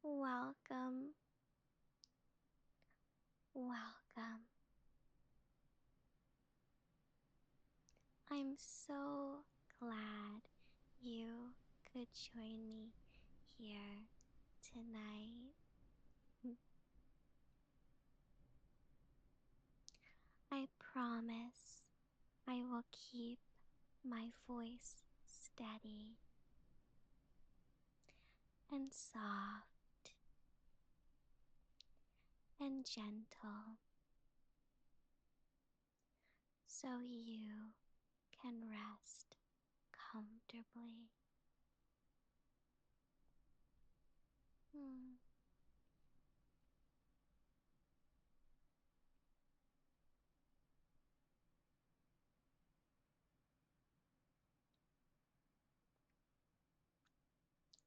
Welcome, welcome. I'm so glad you could join me here tonight. I promise I will keep my voice steady and soft and gentle so you can rest comfortably. Hmm.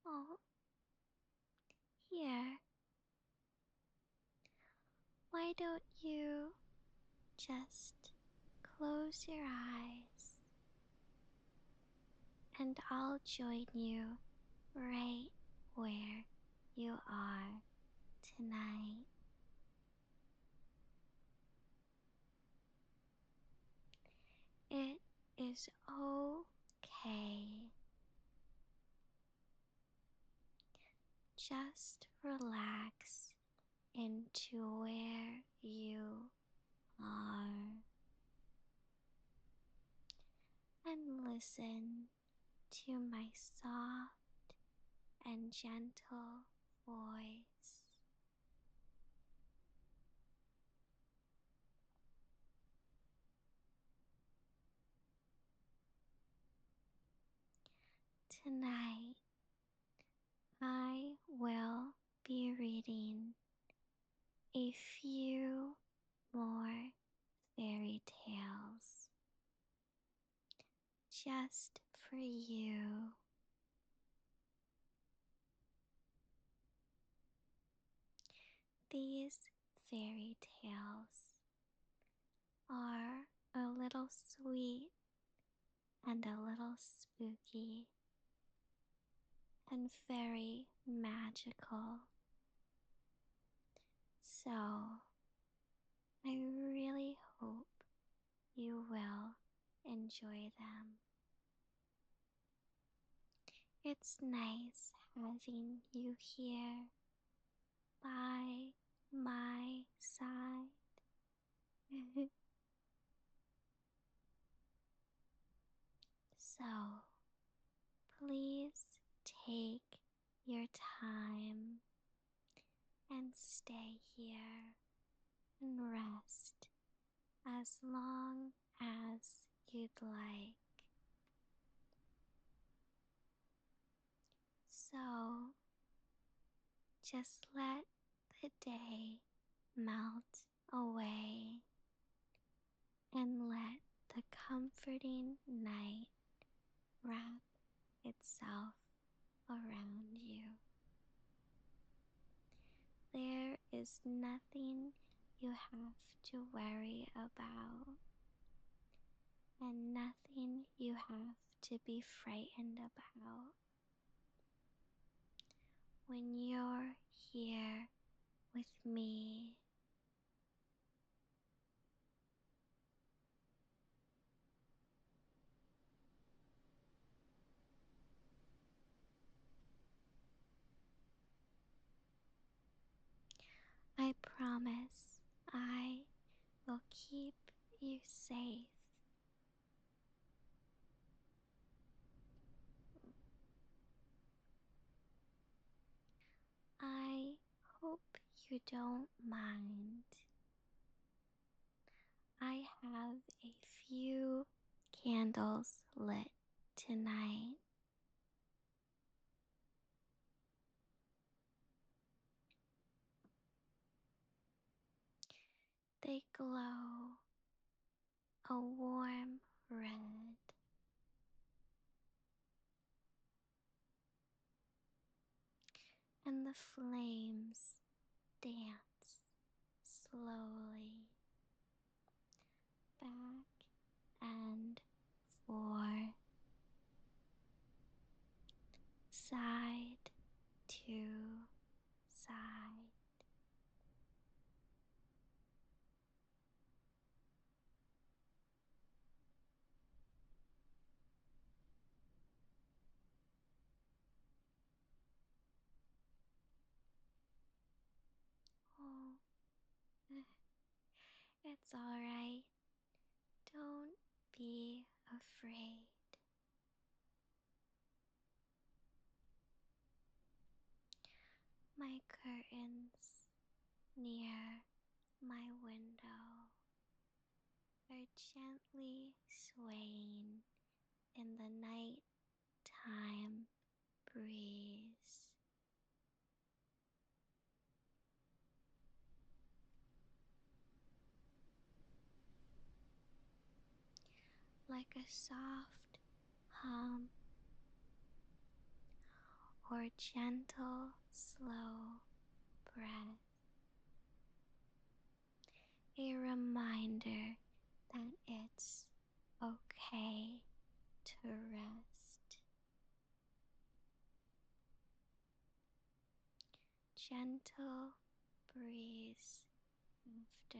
Oh, here. Why don't you just close your eyes and I'll join you right where you are tonight. It is okay. Just relax into where you are and listen to my soft and gentle voice. Tonight, I will be reading a few more fairy tales just for you. These fairy tales are a little sweet and a little spooky and very magical. So I really hope you will enjoy them. It's nice having you here by my side. So please take your time and stay here and rest as long as you'd like. So just let the day melt away and let the comforting night wrap itself around you. There is nothing you have to worry about and nothing you have to be frightened about. When you're here with me, I promise I will keep you safe. I hope you don't mind. I have a few candles lit tonight. They glow a warm red. And the flames dance slowly back and forth, side to It's alright. Don't be afraid. My curtains near my window are gently swaying in the nighttime breeze. Like a soft hum or gentle, slow breath. A reminder that it's okay to rest. Gentle breeze after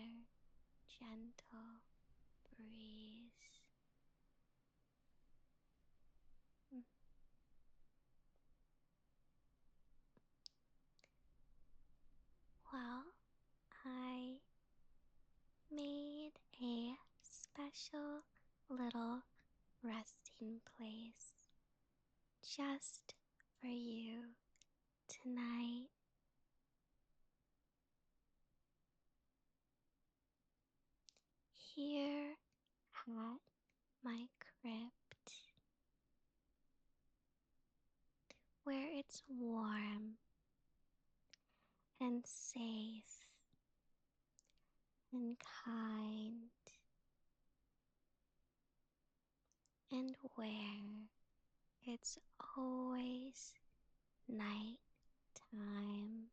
gentle breeze. Well, I made a special little resting place just for you tonight. Here at my crypt, where it's warm and safe and kind, and where it's always night time.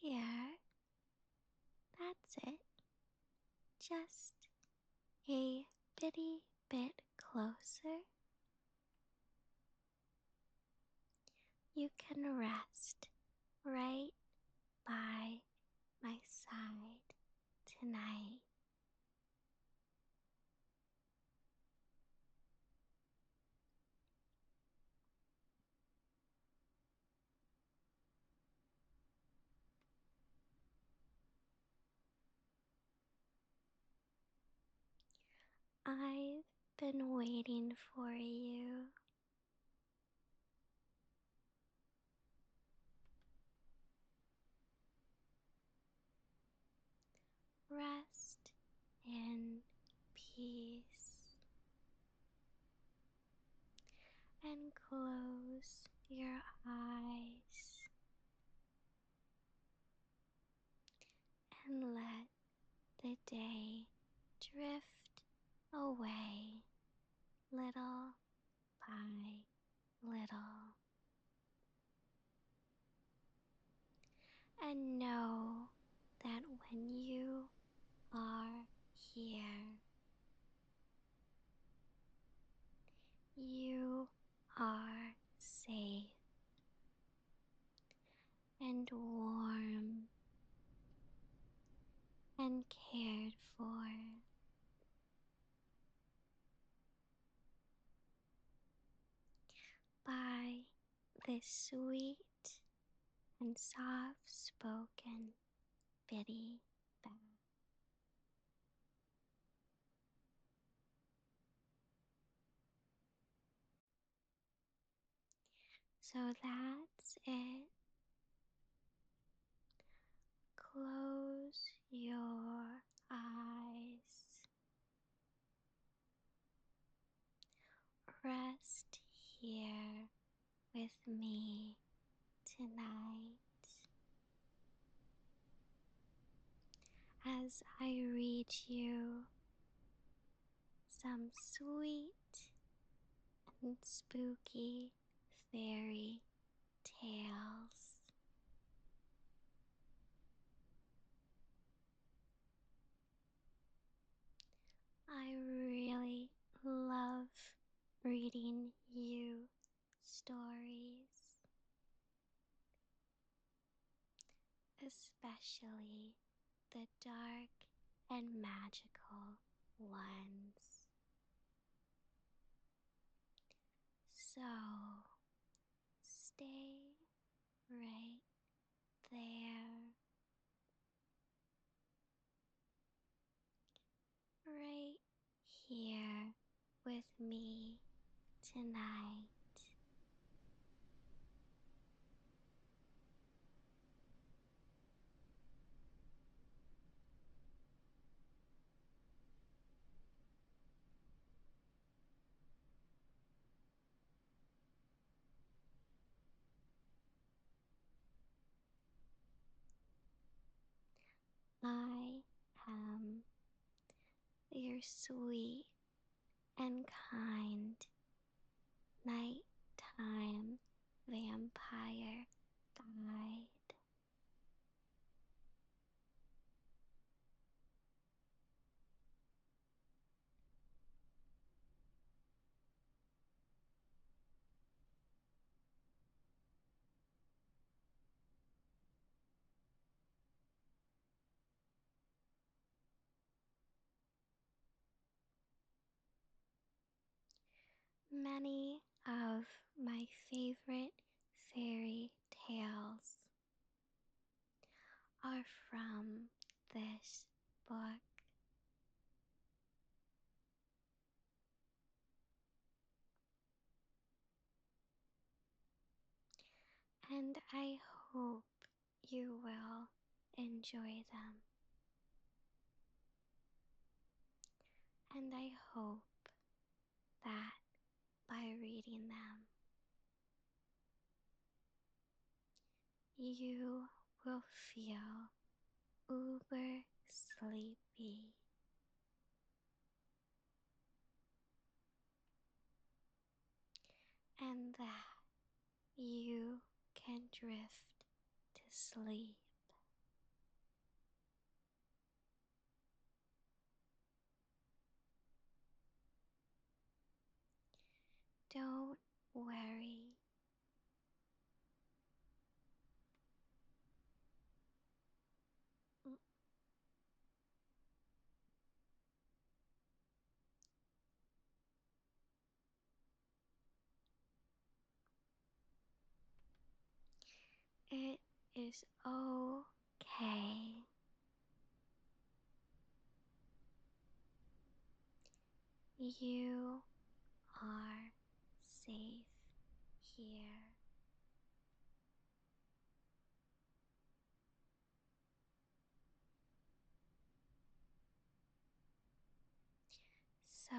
Here, that's it. Just a bitty bit closer. You can rest right by my side tonight. I've been waiting for you. Rest in peace and close your eyes and let the day drift away little by little. And know that when you are here, you are safe and warm and cared for by this sweet and soft-spoken bitty bat. So that's it. Close your eyes. Rest here with me tonight as I read you some sweet and spooky fairy tales. I really love reading you stories, especially the dark and magical ones. So stay there, right here with me tonight. I am your sweet and kind nighttime vampire guide. Many of my favorite fairy tales are from this book. And I hope you will enjoy them. And I hope that by reading them, you will feel uber sleepy and that you can drift to sleep. Don't worry. It is okay. You are safe here. So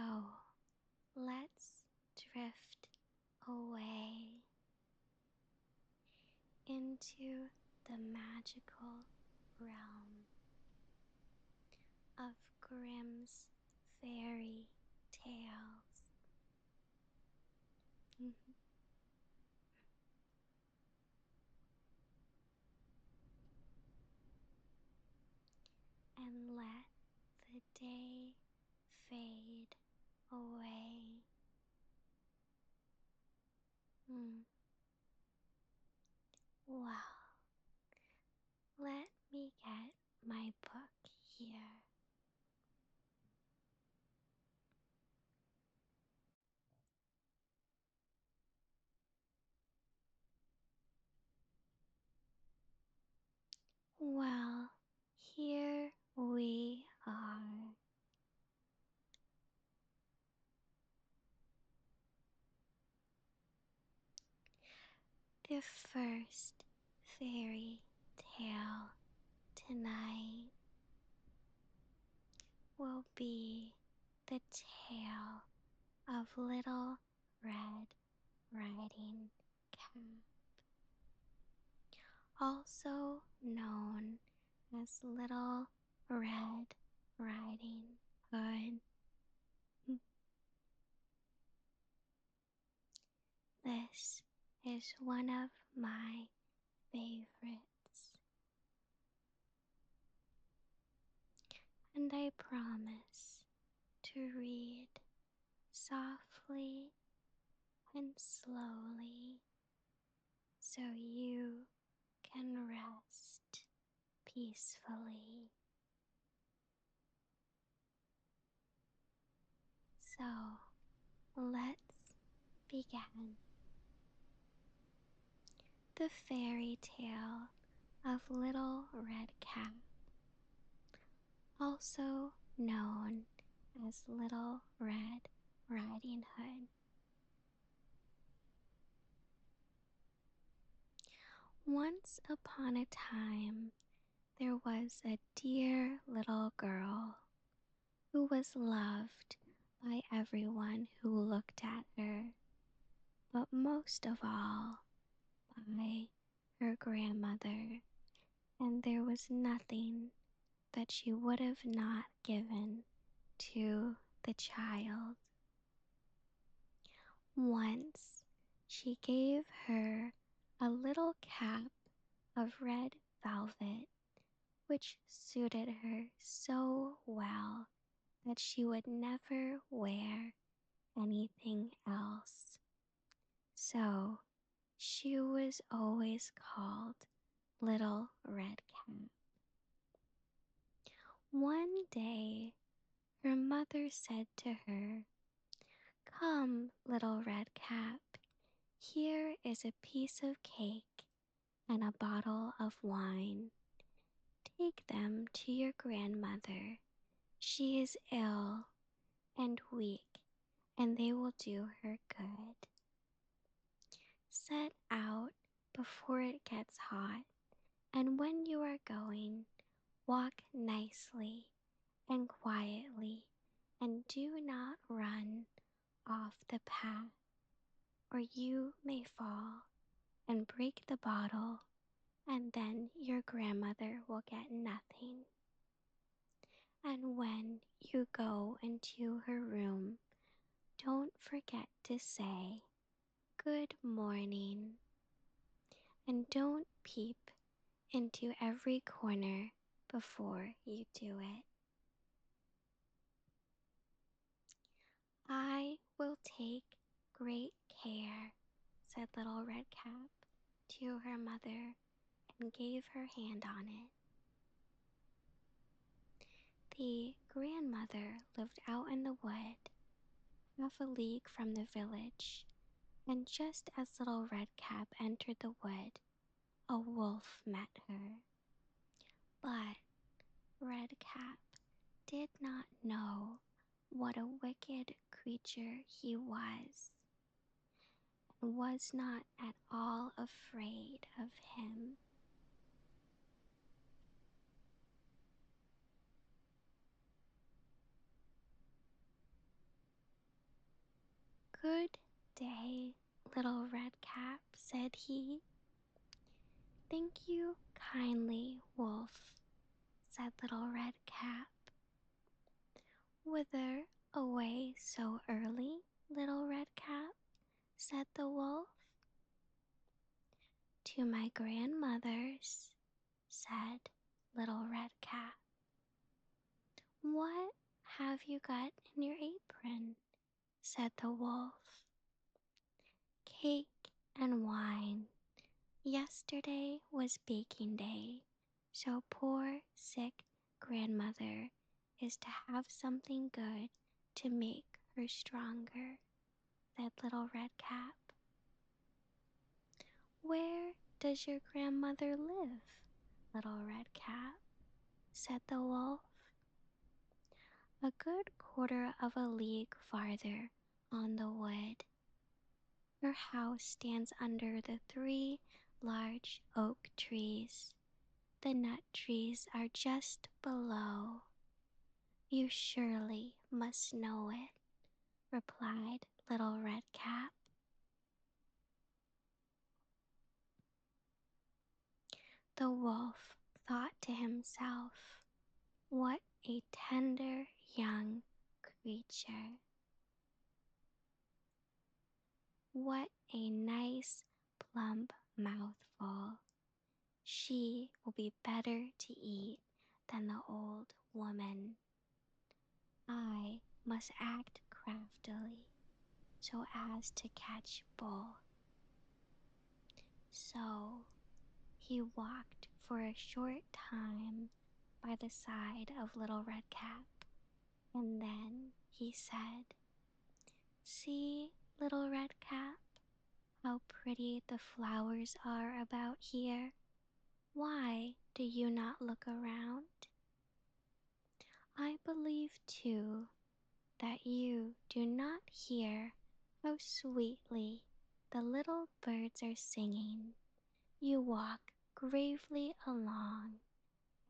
let's drift away into the magical realm of Grimm's fairy tales. And let the day fade away. Well, let me get my book here. Well, here we are. The first fairy tale tonight will be the tale of Little Red Riding Cap, also known as Little Red Riding Hood. This is one of my favorites, and I promise to read softly and slowly so you can rest peacefully. So let's begin. The fairy tale of Little Red Cap, also known as Little Red Riding Hood. Once upon a time, there was a dear little girl who was loved by everyone who looked at her, but most of all by her grandmother, and there was nothing that she would have not given to the child. Once she gave her a little cap of red velvet, which suited her so well that she would never wear anything else. So she was always called Little Red Cap. One day, her mother said to her, "Come, Little Red Cap, here is a piece of cake and a bottle of wine. Take them to your grandmother. She is ill and weak, and they will do her good. Set out before it gets hot, and when you are going, walk nicely and quietly, and do not run off the path, or you may fall and break the bottle, and then your grandmother will get nothing. And when you go into her room, don't forget to say, 'Good morning,' and don't peep into every corner before you do it." "I will take great care," said Little Red Cap to her mother, and gave her hand on it. The grandmother lived out in the wood, half a league from the village, and just as Little Red Cap entered the wood, a wolf met her. But Red Cap did not know what a wicked creature he was not at all afraid of him. "Good day, Little Red Cap," said he. "Thank you kindly, Wolf," said Little Red Cap. "Whither away so early, Little Red Cap?" said the wolf. "To my grandmother's," said Little Red Cap. "What have you got in your apron?" said the wolf. "Cake and wine. Yesterday was baking day, so poor sick grandmother is to have something good to make her stronger," said Little Red Cap. "Where does your grandmother live, Little Red Cap?" said the wolf. "A good quarter of a league farther on the wood. Her house stands under the 3 large oak trees. The nut trees are just below. You surely must know it," replied Little Red Cap. The wolf thought to himself, "What a tender young creature! What a nice plump mouthful! She will be better to eat than the old woman. I must act craftily so as to catch both." So he walked for a short time by the side of Little Red Cap, and then he said, "See, Little Red Cap, how pretty the flowers are about here. Why do you not look around? I believe too that you do not hear how sweetly the little birds are singing. You walk gravely along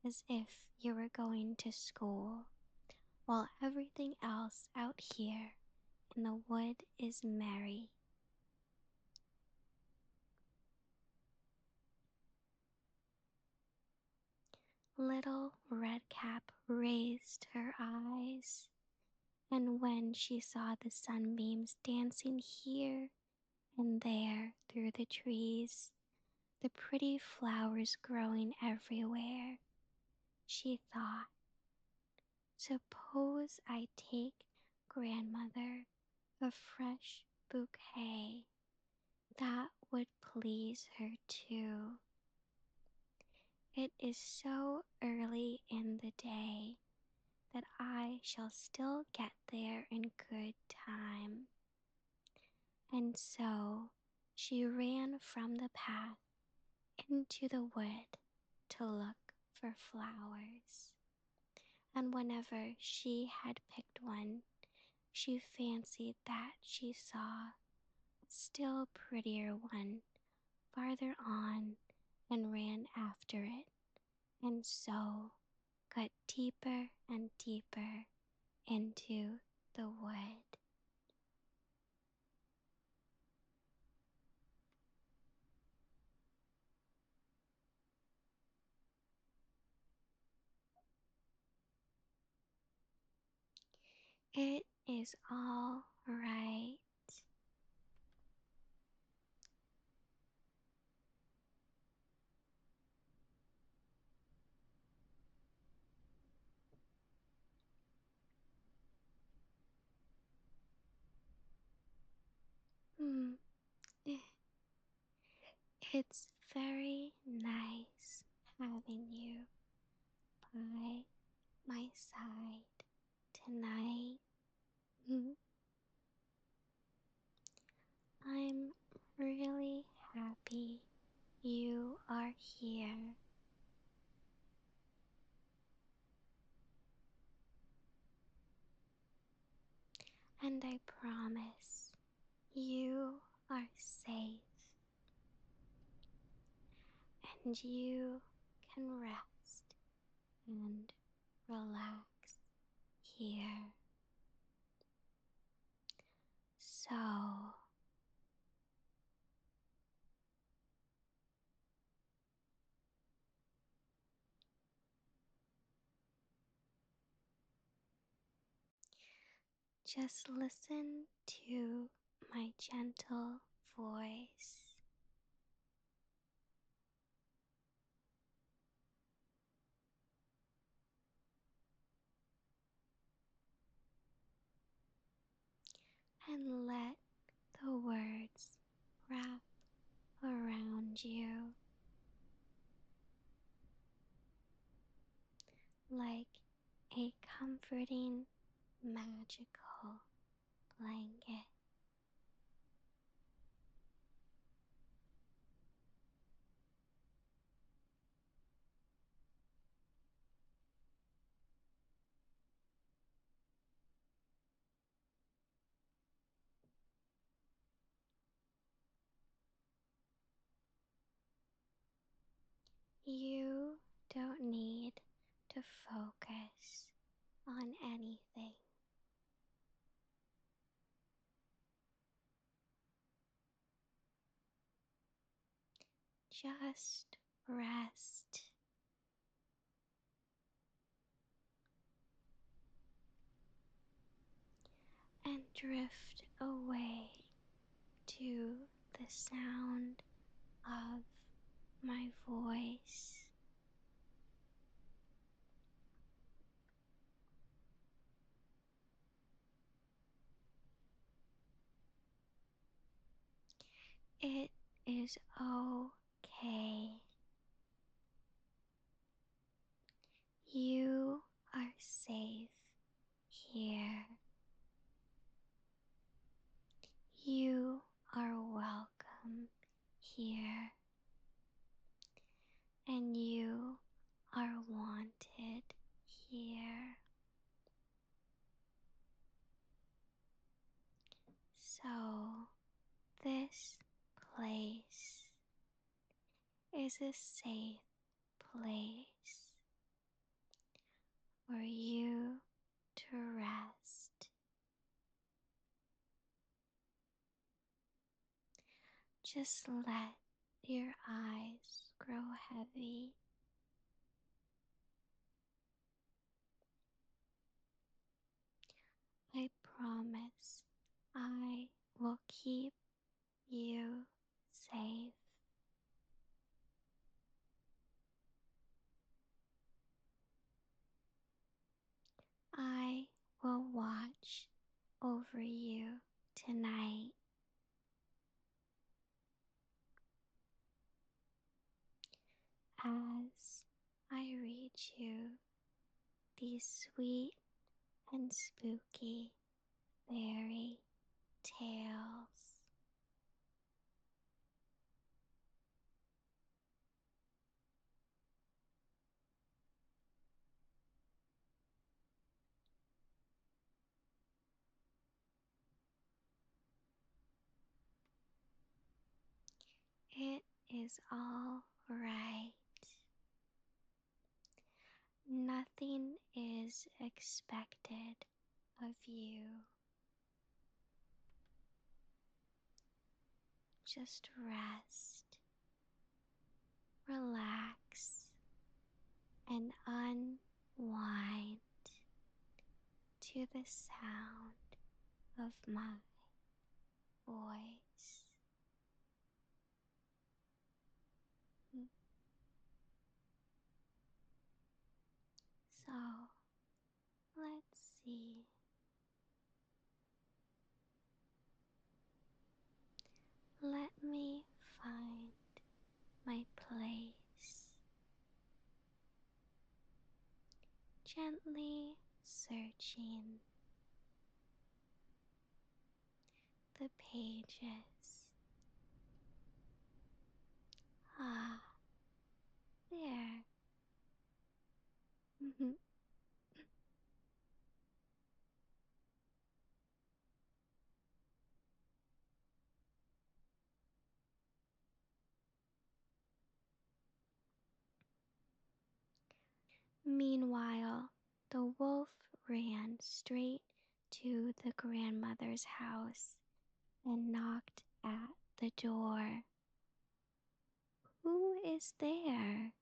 as if you were going to school, while everything else out here in the wood is merry. Little Redcap raised her eyes, and when she saw the sunbeams dancing here and there through the trees, the pretty flowers growing everywhere, she thought, suppose I take grandmother a fresh bouquet. That would please her too. It is so early in the day that I shall still get there in good time. And so she ran from the path into the wood to look for flowers. And whenever she had picked one, she fancied that she saw a still prettier one farther on and ran after it, and so got deeper and deeper into the wood. It is all right. Hmm. It's very nice having you by my side tonight. Hmm. I'm really happy you are here. And I promise you are safe and you can rest and relax here. So, just listen to my gentle voice. And let the words wrap around you like a comforting, magical blanket. You don't need to focus on anything. Just rest and drift away to the sound of my voice. It is okay. You are safe here. You are welcome here. And is a safe place for you to rest. Just let your eyes grow heavy. I promise I will keep you safe. I will watch over you tonight as I read you these sweet and spooky fairy tales. It is all right. Nothing is expected of you. Just rest, relax, and unwind to the sound of my voice. So, let's see. Let me find my place. Gently searching the pages. Ah, there. Meanwhile, the wolf ran straight to the grandmother's house and knocked at the door. "Who is there?"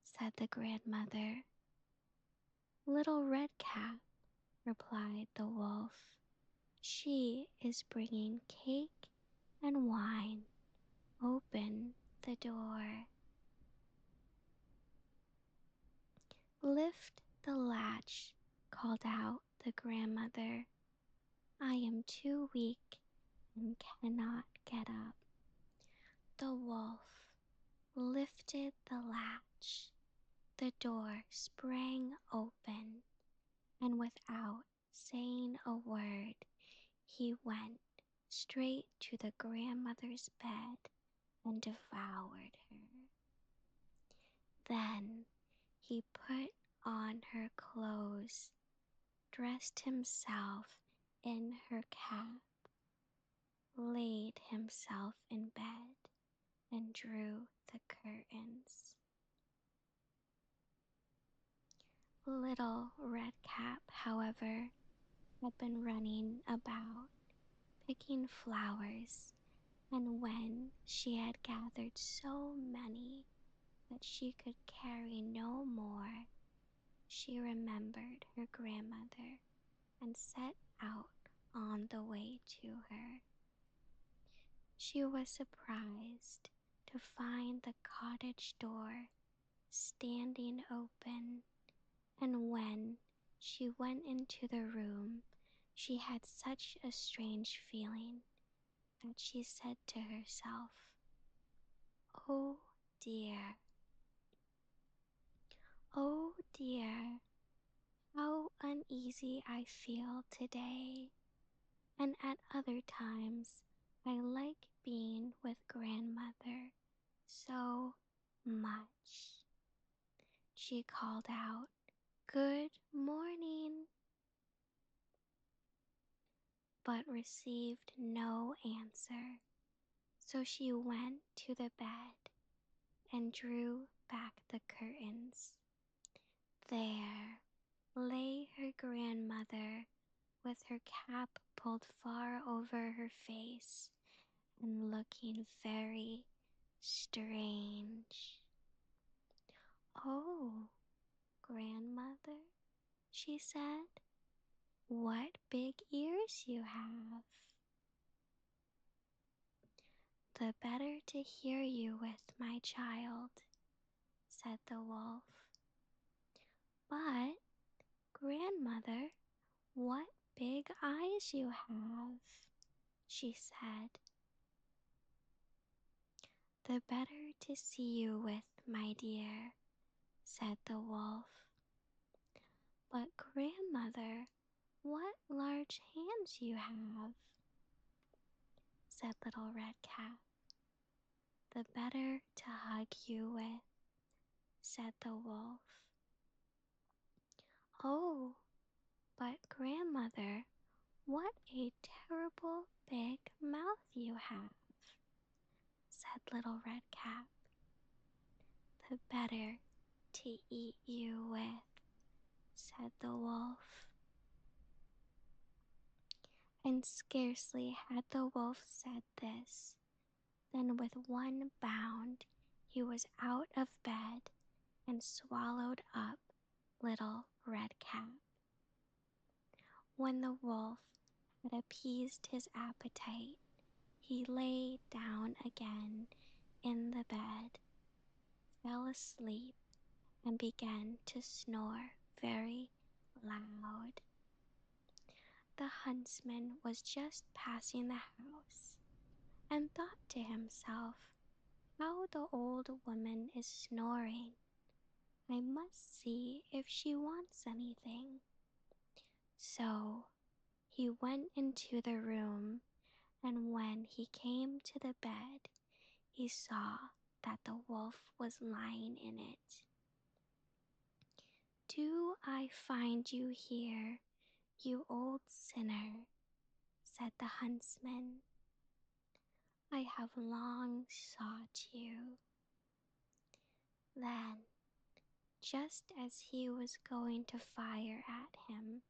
said the grandmother. "Little Red Cap," replied the wolf. "She is bringing cake and wine. Open the door." "Lift the latch," called out the grandmother. "I am too weak and cannot get up." The wolf lifted the latch. The door sprang open, and without saying a word, he went straight to the grandmother's bed and devoured her. Then he put on her clothes, dressed himself in her cap, laid himself in bed, and drew the curtains. Little Red Cap, however, had been running about, picking flowers, and when she had gathered so many that she could carry no more, she remembered her grandmother and set out on the way to her. She was surprised to find the cottage door standing open, and when she went into the room, she had such a strange feeling that she said to herself, "Oh dear, oh dear, how uneasy I feel today. And at other times, I like being with grandmother so much." She called out, "Good morning," but received no answer. So she went to the bed and drew back the curtains. There lay her grandmother with her cap pulled far over her face and looking very strange. "Oh, grandmother," she said, "what big ears you have." "The better to hear you with, my child," said the wolf. "But, grandmother, what big eyes you have," she said. "The better to see you with, my dear," said the wolf. "But, grandmother, what large hands you have," said Little Red Cap. "The better to hug you with," said the wolf. "Oh, but grandmother, what a terrible big mouth you have," said Little Red Cap. "The better to eat you with," said the wolf. And scarcely had the wolf said this, than with one bound he was out of bed and swallowed up Little Red Cap. When the wolf had appeased his appetite, he lay down again in the bed, fell asleep, and began to snore very loud. The huntsman was just passing the house, and thought to himself, "How the old woman is snoring! I must see if she wants anything." So he went into the room, and when he came to the bed, he saw that the wolf was lying in it. "Do I find you here, you old sinner?" said the huntsman. "I have long sought you." Then, just as he was going to fire at him,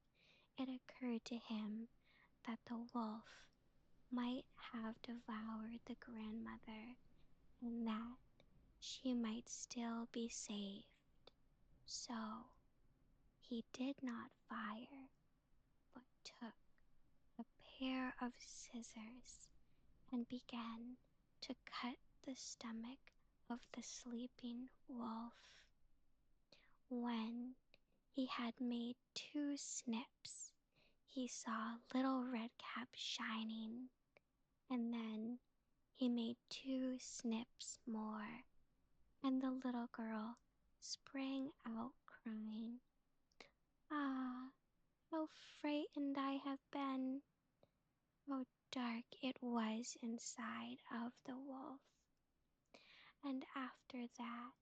it occurred to him that the wolf might have devoured the grandmother and that she might still be saved. So he did not fire, but took a pair of scissors and began to cut the stomach of the sleeping wolf. When he had made 2 snips, he saw Little Red Cap shining, and then he made 2 snips more, and the little girl sprang out crying, "Ah, how frightened I have been!" How dark it was inside of the wolf. And after that,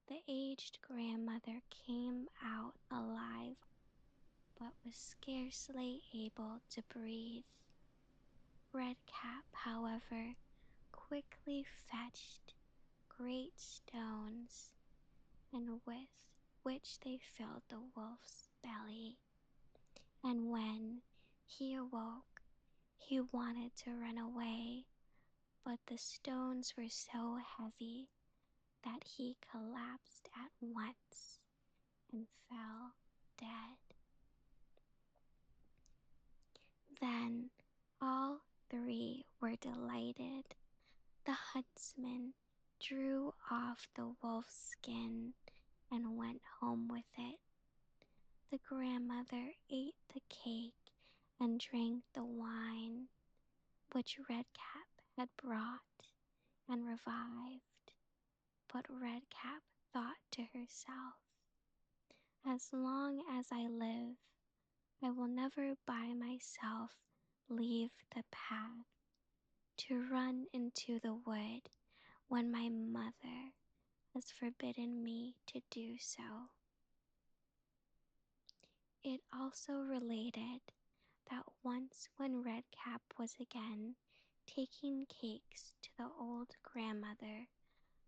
the aged grandmother came out alive, but was scarcely able to breathe. Red Cap, however, quickly fetched great stones, and with which they filled the wolf's belly. And when he awoke, he wanted to run away, but the stones were so heavy that he collapsed at once and fell dead. Then all 3 were delighted. The huntsman drew off the wolf's skin and went home with it. The grandmother ate the cake and drank the wine which Red Cap had brought, and revived. But Red Cap thought to herself, "As long as I live, I will never by myself leave the path to run into the wood when my mother has forbidden me to do so." It also related that once when Red Cap was again taking cakes to the old grandmother,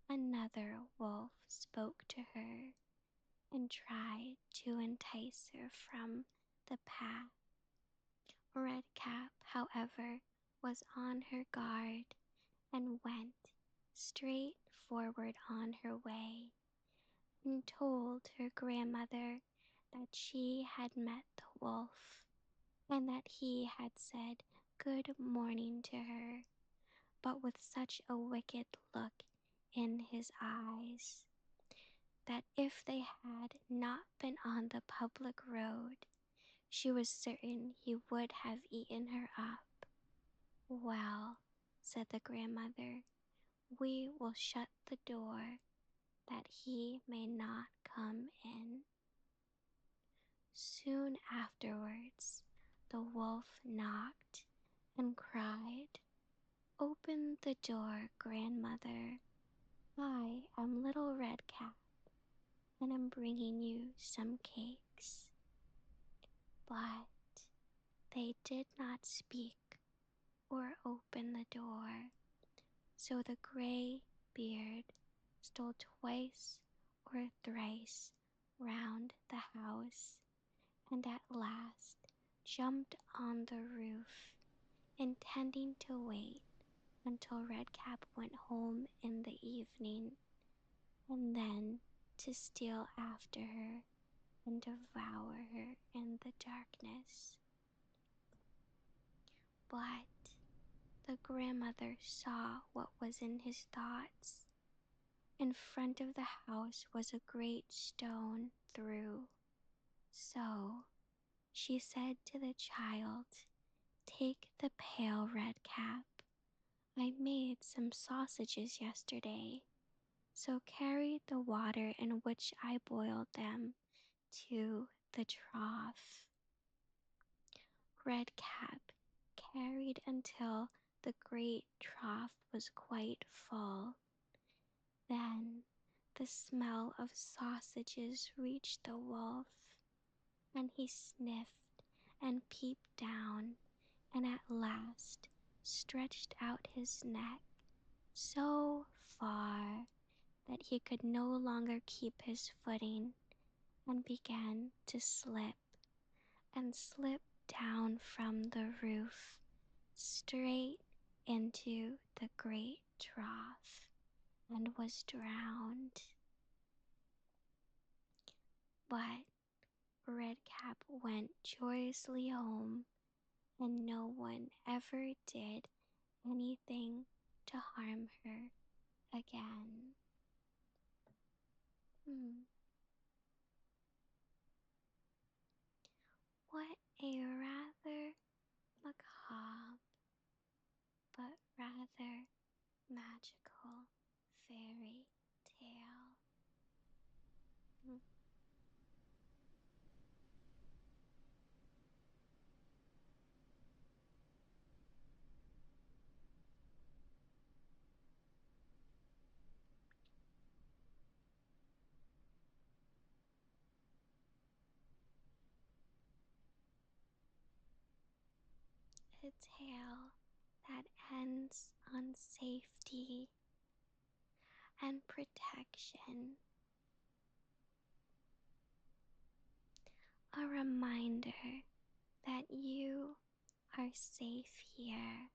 a another wolf spoke to her and tried to entice her from the path. Redcap, however, was on her guard and went straight forward on her way, and told her grandmother that she had met the wolf, and that he had said good morning to her, but with such a wicked look in his eyes, that if they had not been on the public road, she was certain he would have eaten her up. "Well," said the grandmother, "we will shut the door, that he may not come in." Soon afterwards the wolf knocked and cried, "Open the door, grandmother. I am Little Redcap, and am bringing you some cakes." But they did not speak or open the door, so the gray beard stole twice or thrice round the house, and at last jumped on the roof, intending to wait until Redcap went home in the evening, and then to steal after her and devour her in the darkness. But the grandmother saw what was in his thoughts. In front of the house was a great stone through. So she said to the child, "Take the pail, Redcap. I made some sausages yesterday, so carry the water in which I boiled them to the trough." Redcap carried until the great trough was quite full. Then the smell of sausages reached the wolf, and he sniffed and peeped down, and at last stretched out his neck so far that he could no longer keep his footing, and began to slip and slip down from the roof straight into the great trough, and was drowned. But Redcap went joyously home, and no one ever did anything to harm her again. What a rather macabre but rather magical fairy tale. A tale that ends on safety and protection. A reminder that you are safe here.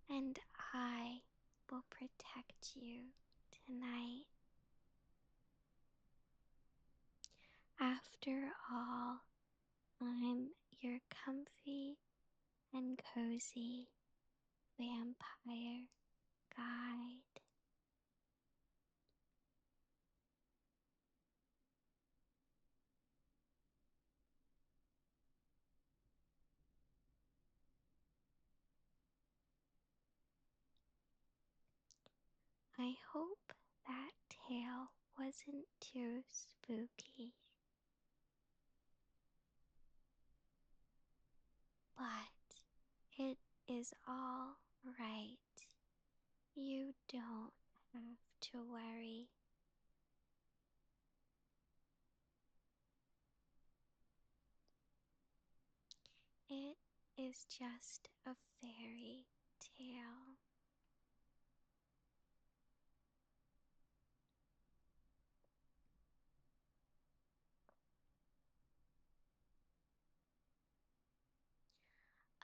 And I will protect you tonight. After all, I'm your comfy and cozy vampire guide. I hope that tale wasn't too spooky, but it is all right. You don't have to worry. It is just a fairy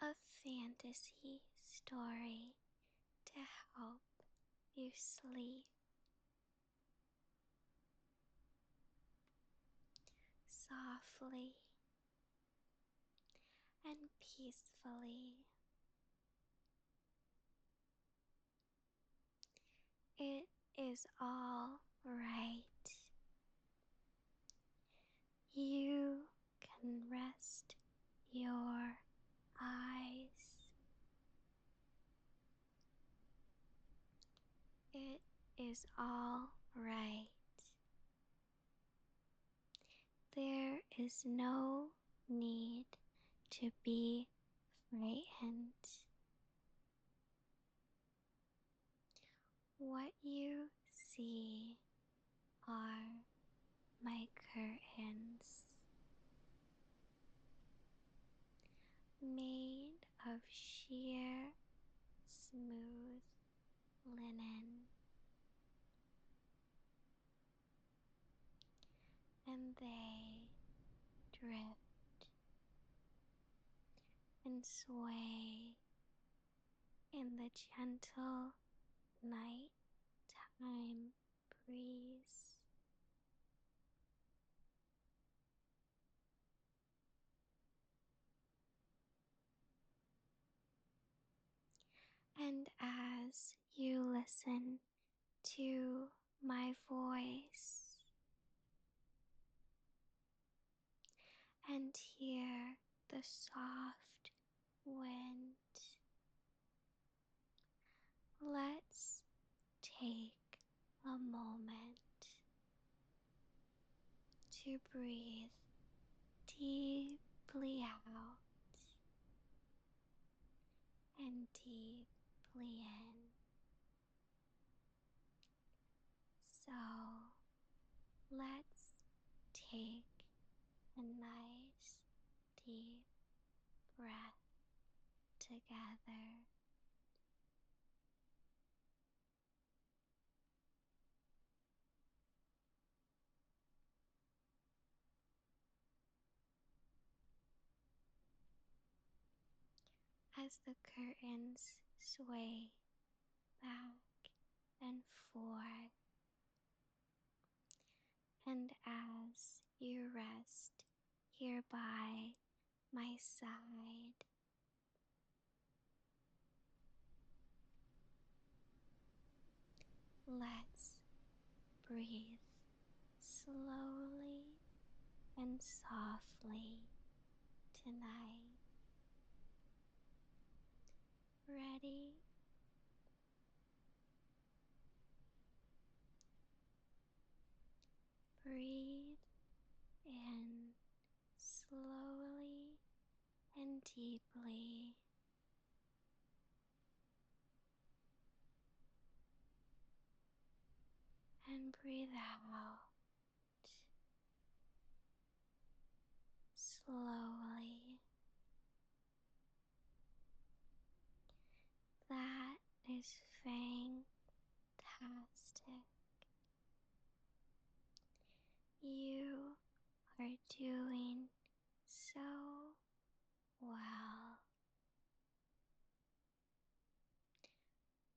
a fantasy story to help you sleep softly and peacefully. It is all right. You can rest your eyes. It is all right. There is no need to be frightened. What you see are my curtains, made of sheer, smooth linen, and they drift and sway in the gentle nighttime breeze. And as you listen to my voice and hear the soft wind, let's take a moment to breathe deeply out and deeply in. So let's take a nice deep breath together. As the curtains sway back and forth, and as you rest here by my side, let's breathe slowly and softly tonight. Ready? Breathe in slowly and deeply, and breathe out slowly. That is fantastic. You are doing so well.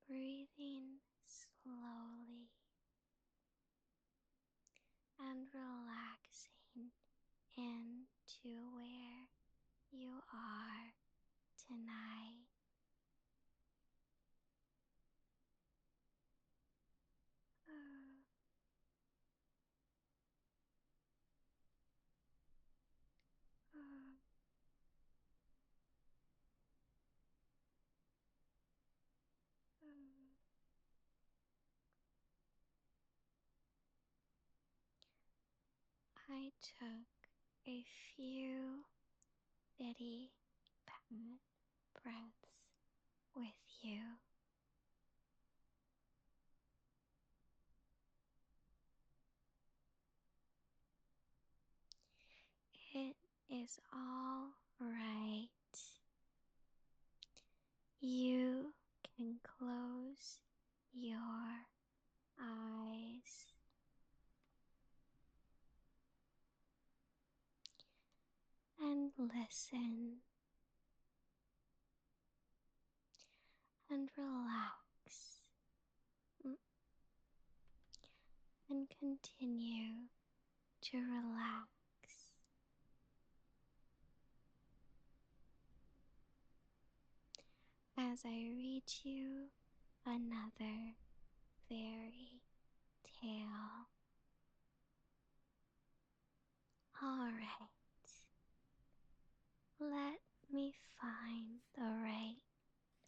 Breathing slowly and relaxing into where you are tonight. I took a few bitty pat breaths with you. It is all right. You can close your eyes and listen and relax. And continue to relax. As I read you another fairy tale. Alright, let me find the right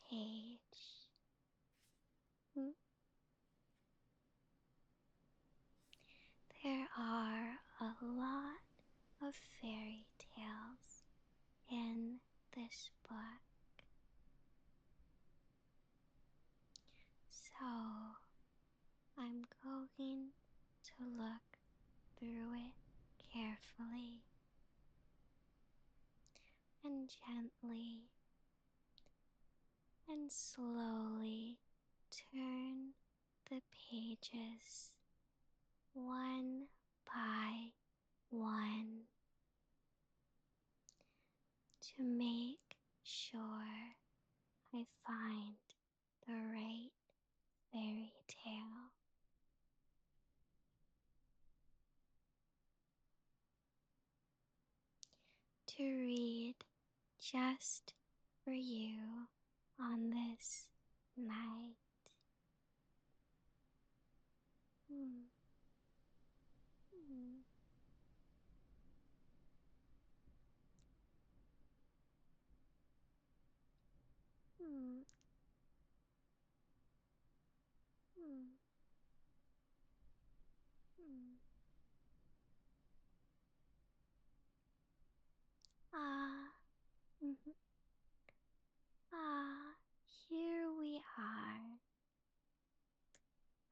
page. There are a lot of fairy tales in this book. So I'm going to look through it carefully and gently and slowly turn the pages one by one to make sure I find the right fairy tale. To read just for you on this night. Hmm. Hmm. Hmm. Hmm. Hmm. Ah. Mhm. Ah. Here we are.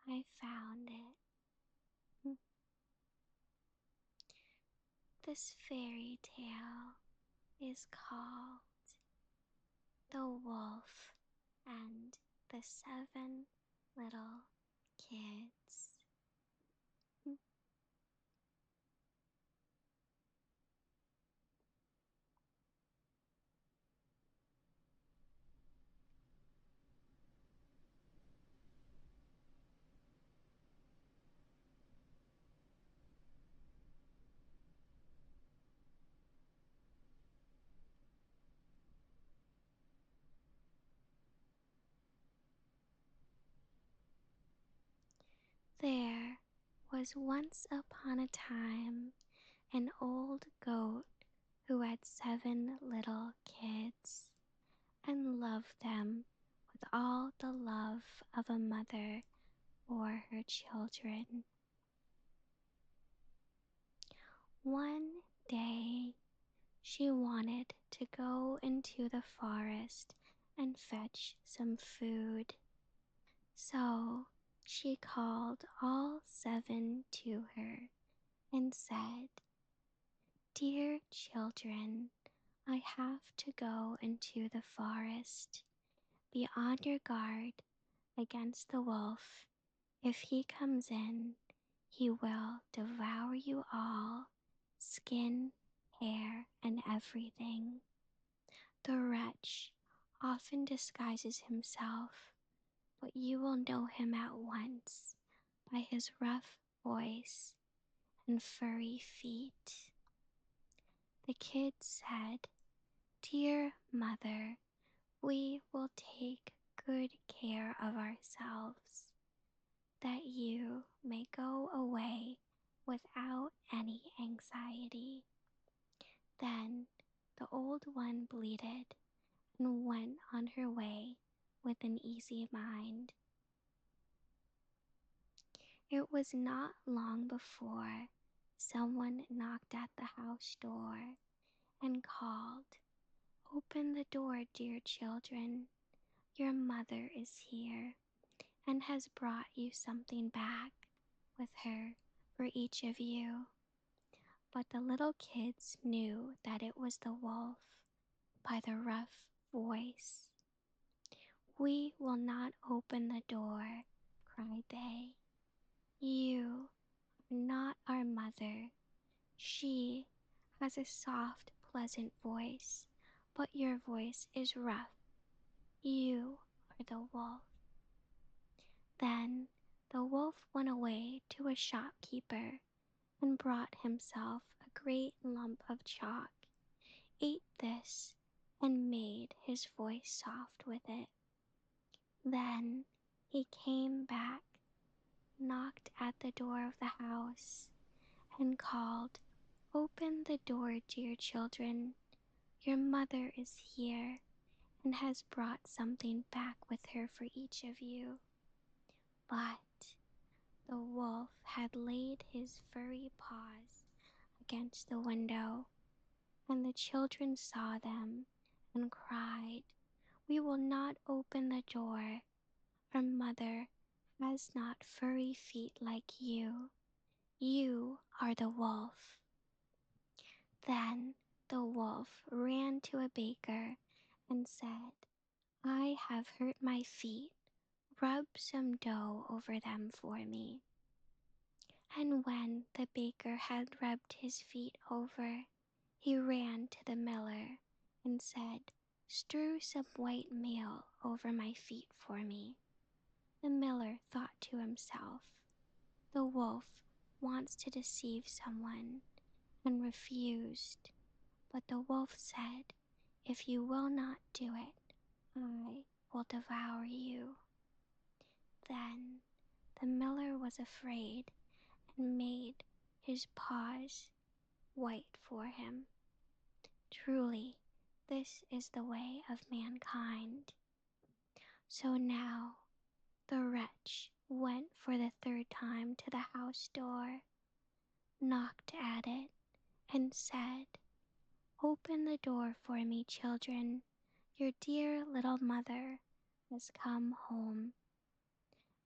I found it. Hmm. This fairy tale is called The Wolf and the Seven Little Kids. Hmm. There was once upon a time an old goat who had 7 little kids and loved them with all the love of a mother for her children. One day she wanted to go into the forest and fetch some food. So she called all 7 to her and said, "Dear children, I have to go into the forest. Be on your guard against the wolf. If he comes in, he will devour you all, skin, hair, and everything. The wretch often disguises himself, but you will know him at once by his rough voice and furry feet." The kids said, "Dear mother, we will take good care of ourselves, that you may go away without any anxiety." Then the old one bleated and went on her way with an easy mind. It was not long before someone knocked at the house door and called, "Open the door, dear children. Your mother is here and has brought you something back with her for each of you." But the little kids knew that it was the wolf by the rough voice. "We will not open the door," cried they. "You are not our mother. She has a soft, pleasant voice, but your voice is rough. You are the wolf. Then the wolf went away to a shopkeeper and brought himself a great lump of chalk, ate this, and made his voice soft with it. Then he came back, knocked at the door of the house, and called, "Open the door, dear children. Your mother is here and has brought something back with her for each of you." But the wolf had laid his furry paws against the window, and the children saw them and cried, "We will not open the door. Our mother has not furry feet like you. You are the wolf." Then the wolf ran to a baker and said, "I have hurt my feet. Rub some dough over them for me." And when the baker had rubbed his feet over, he ran to the miller and said, "Strew some white meal over my feet for me." The miller thought to himself, "The wolf wants to deceive someone," and refused. But the wolf said, "If you will not do it, I will devour you." Then the miller was afraid and made his paws white for him. Truly, this is the way of mankind. So now the wretch went for the third time to the house door, knocked at it, and said, "Open the door for me, children. Your dear little mother has come home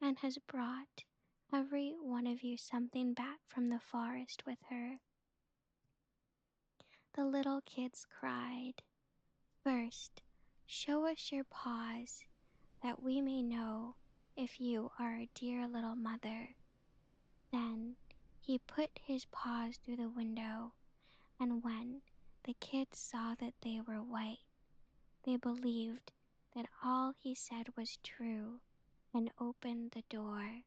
and has brought every one of you something back from the forest with her." The little kids cried, "First, show us your paws, that we may know if you are our dear little mother." Then he put his paws through the window, and when the kids saw that they were white, they believed that all he said was true and opened the door.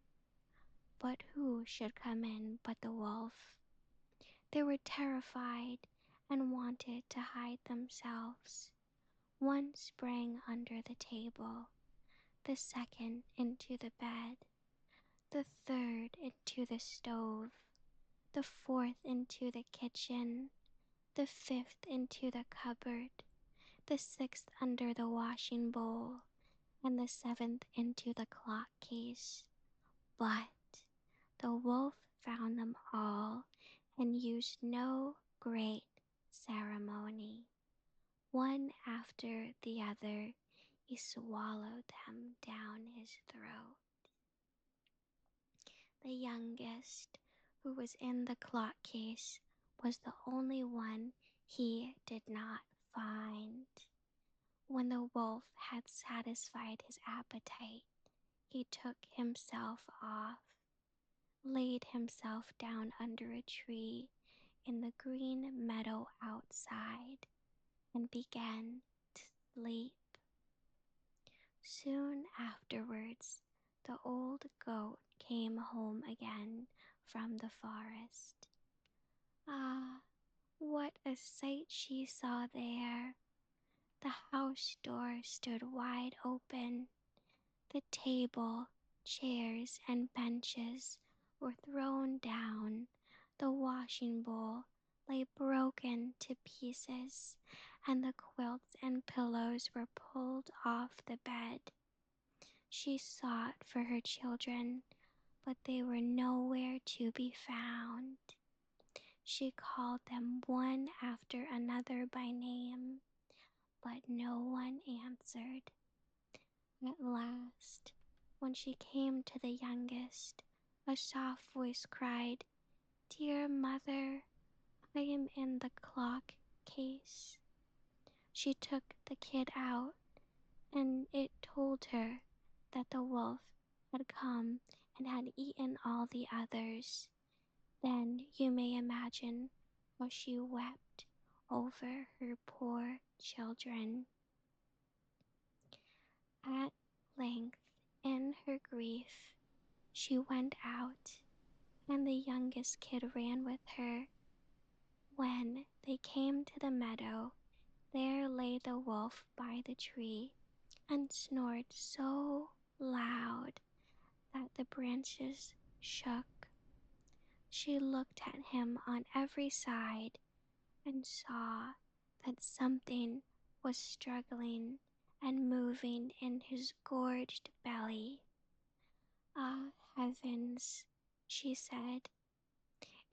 But who should come in but the wolf? They were terrified and wanted to hide themselves. One sprang under the table, the second into the bed, the third into the stove, the fourth into the kitchen, the fifth into the cupboard, the sixth under the washing bowl, and the seventh into the clock case. But the wolf found them all and used no great ceremony. One after the other, he swallowed them down his throat. The youngest, who was in the clock case, was the only one he did not find. When the wolf had satisfied his appetite, he took himself off, laid himself down under a tree in the green meadow outside, and began to sleep. Soon afterwards, the old goat came home again from the forest. Ah, what a sight she saw there! The house door stood wide open. The table, chairs, and benches were thrown down. The washing bowl lay broken to pieces, and the quilts and pillows were pulled off the bed. She sought for her children, but they were nowhere to be found. She called them one after another by name, but no one answered. At last, when she came to the youngest, a soft voice cried, "Dear mother, I am in the clock case." She took the kid out, and it told her that the wolf had come and had eaten all the others. Then you may imagine how she wept over her poor children. At She went out, and the youngest kid ran with her. When they came to the meadow, there lay the wolf by the tree, and snored so loud that the branches shook. She looked at him on every side and saw that something was struggling and moving in his gorged belly. Ah, heavens, she said,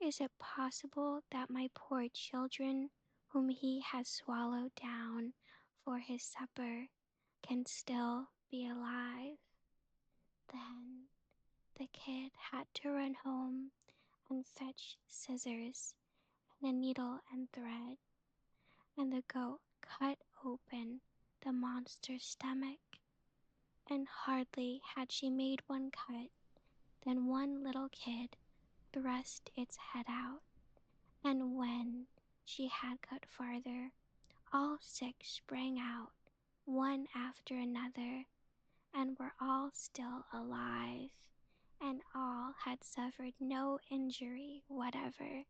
is it possible that my poor children, whom he has swallowed down for his supper, can still be alive? Then the kid had to run home and fetch scissors and a needle and thread, and the goat cut open the monster's stomach, and hardly had she made one cut than one little kid thrust its head out, and when she had got farther, all six sprang out, one after another, and were all still alive, and all had suffered no injury whatever,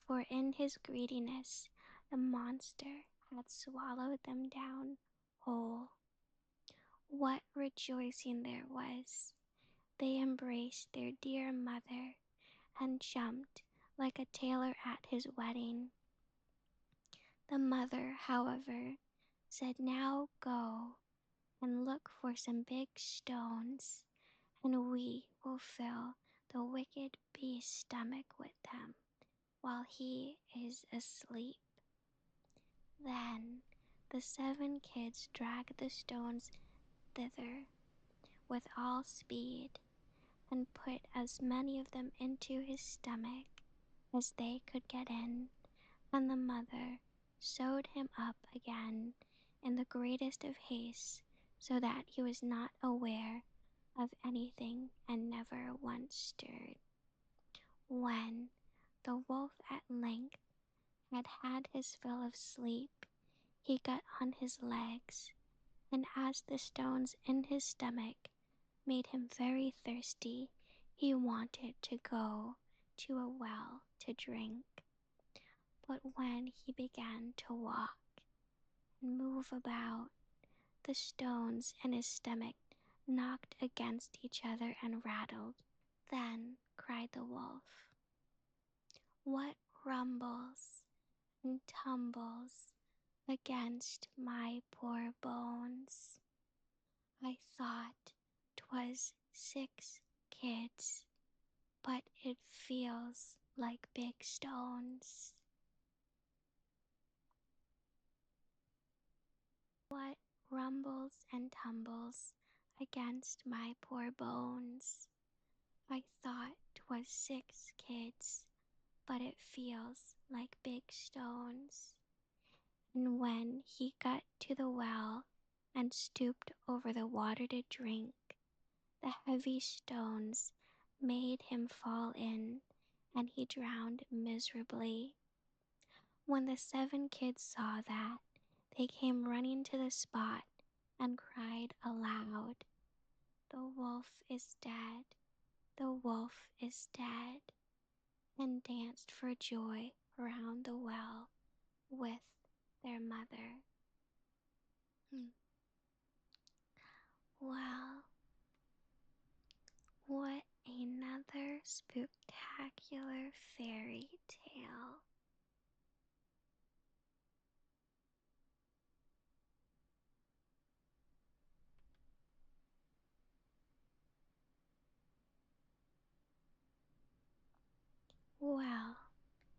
for in his greediness the monster had swallowed them down whole. What rejoicing there was! They embraced their dear mother, and jumped like a tailor at his wedding. The mother, however, said, "Now go and look for some big stones, and we will fill the wicked beast's stomach with them while he is asleep." Then the 7 kids dragged the stones thither with all speed, and put as many of them into his stomach as they could get in, and the mother sewed him up again in the greatest of haste, so that he was not aware of anything and never once stirred. When the wolf at length had had his fill of sleep, he got on his legs, and as the stones in his stomach made him very thirsty, he wanted to go to a well to drink. But when he began to walk and move about, the stones in his stomach knocked against each other and rattled. Then cried the wolf, "What rumbles and tumbles against my poor bones? I thought 'twas 6 kids, but it feels like big stones. What rumbles and tumbles against my poor bones? I thought 'twas 6 kids, but it feels like big stones." And when he got to the well and stooped over the water to drink, the heavy stones made him fall in, and he drowned miserably. When the 7 kids saw that, they came running to the spot and cried aloud, "The wolf is dead, the wolf is dead," and danced for joy round the well with their mother. Well, what another spectacular fairy tale. Well,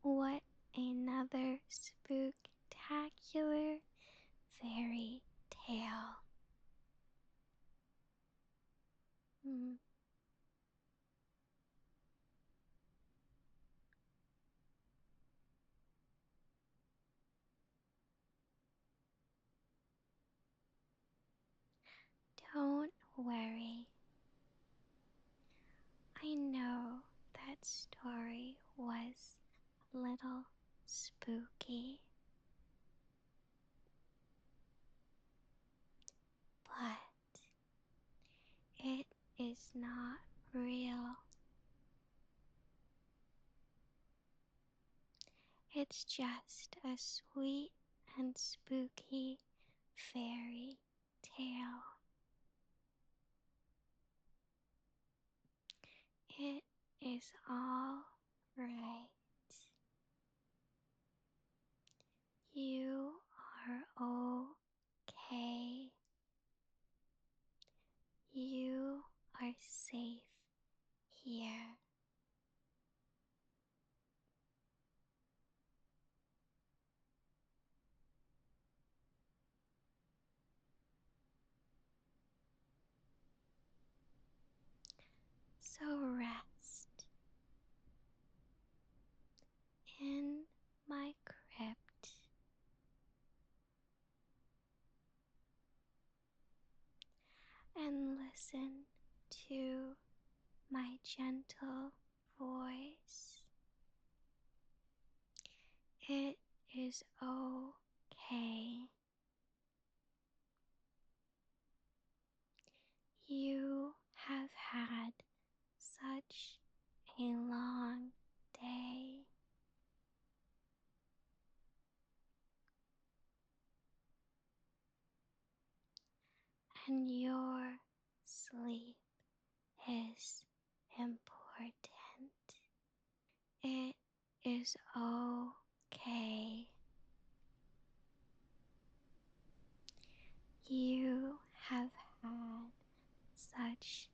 what another spectacular fairy tale. Hmm. Don't worry. I know that story was a little spooky, but it is not real. It's just a sweet and spooky fairy tale. It is all right. You are okay. You are safe here. So rest in my crypt and listen to my gentle voice. It is okay. You have had such a long day. And your sleep is important. It is okay. You have had such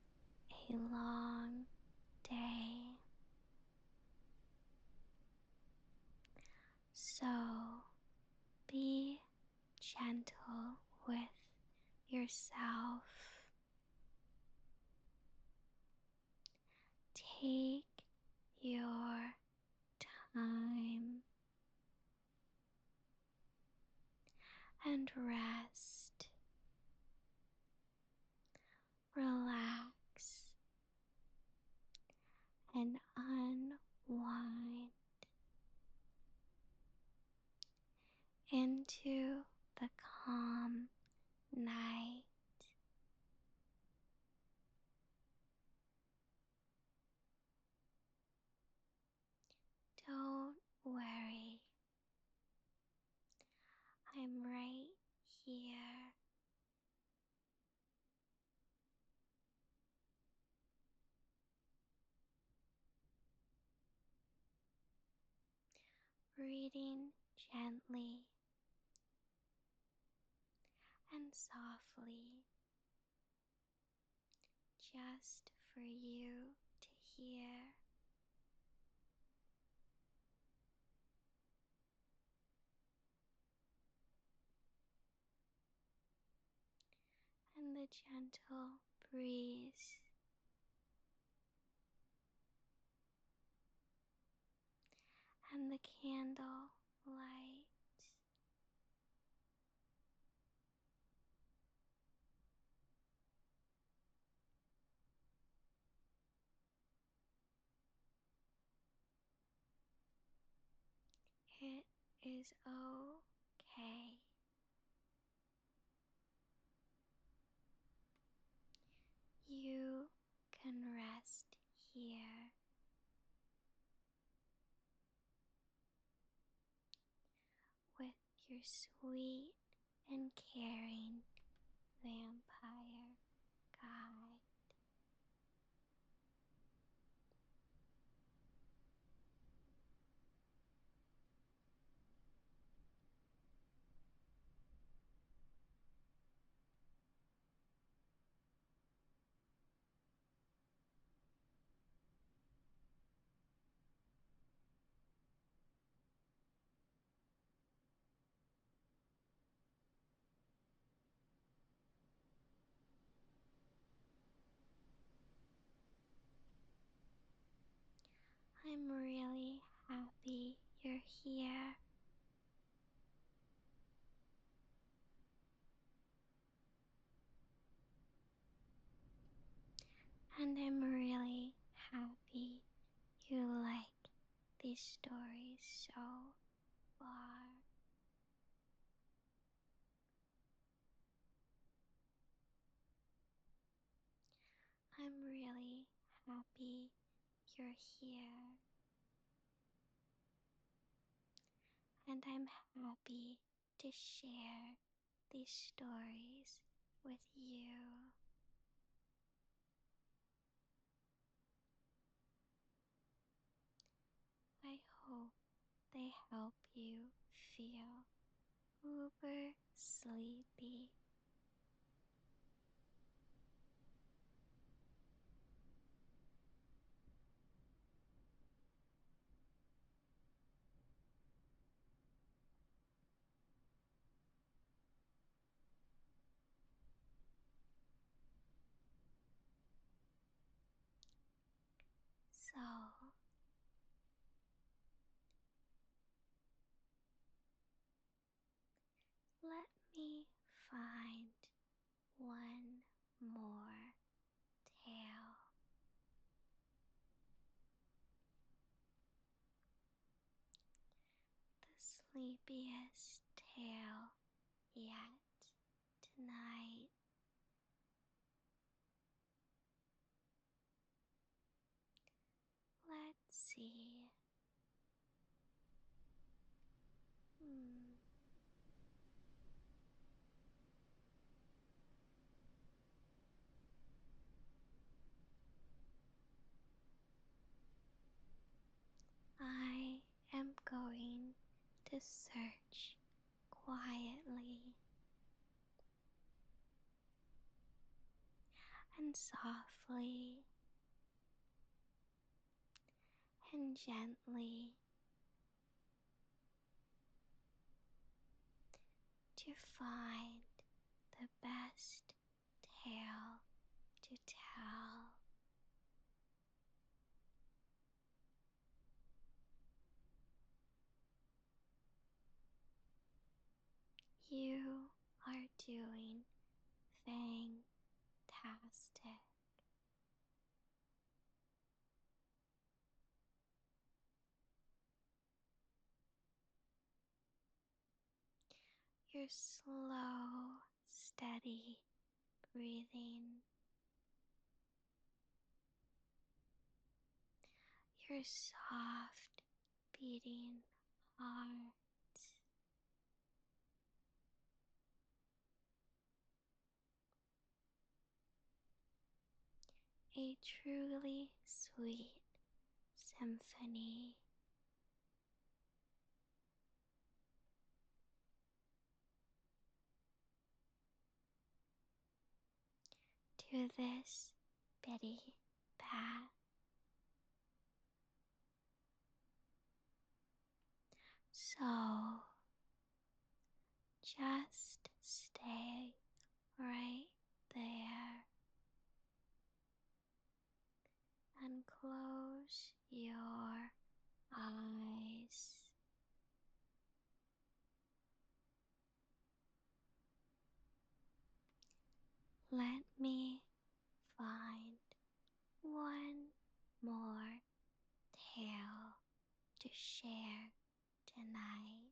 a long day. So be gentle with yourself. Take your time and rest. Relax and unwind into the calm night. Don't worry, I'm right here. Breathing gently and softly, just for you to hear. And the gentle breeze and the candle light. It is okay. You can rest here with your sweet and caring vampire guide. I'm really happy you're here. And I'm really happy you like these stories so far. I'm really you're here, and I'm happy to share these stories with you. I hope they help you feel uber sleepy. So, let me find one more tale. The sleepiest tale yet tonight. Let's see. Hmm. I am going to search quietly and softly and gently to find the best tale to tell. You are doing fantastic. Your slow, steady breathing, your soft beating heart, a truly sweet symphony. To this bitty path. So just stay right there and close your eyes. Let me find one more tale to share tonight.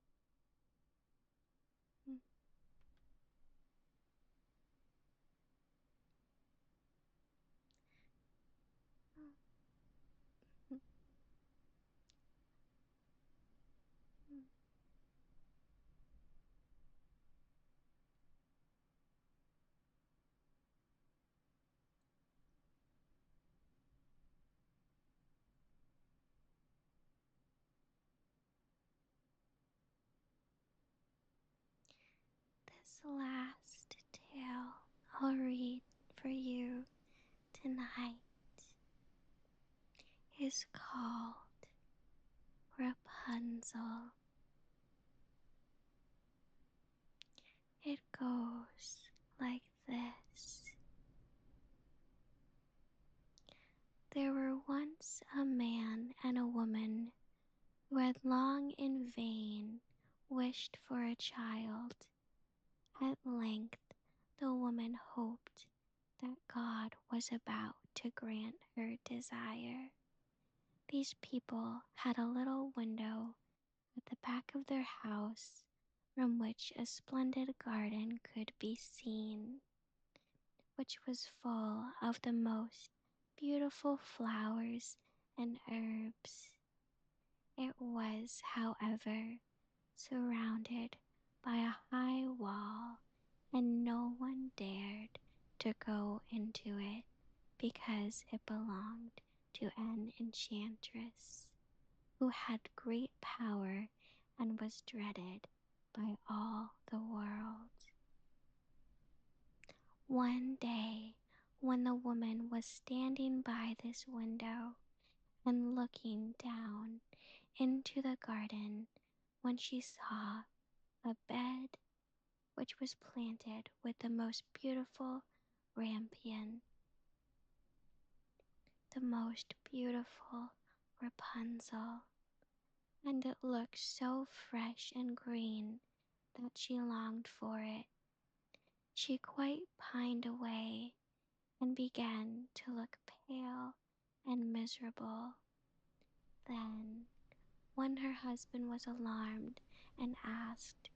This last tale I'll read for you tonight is called Rapunzel. It goes like this. There were once a man and a woman who had long in vain wished for a child. At length the woman hoped that God was about to grant her desire. These people had a little window at the back of their house from which a splendid garden could be seen, which was full of the most beautiful flowers and herbs. It was, however, surrounded by a high wall, and no one dared to go into it because it belonged to an enchantress who had great power and was dreaded by all the world. One day, when the woman was standing by this window and looking down into the garden, when she saw a bed which was planted with the most beautiful rampion, the most beautiful Rapunzel, and it looked so fresh and green that she longed for it. She quite pined away and began to look pale and miserable. Then, when her husband was alarmed and asked,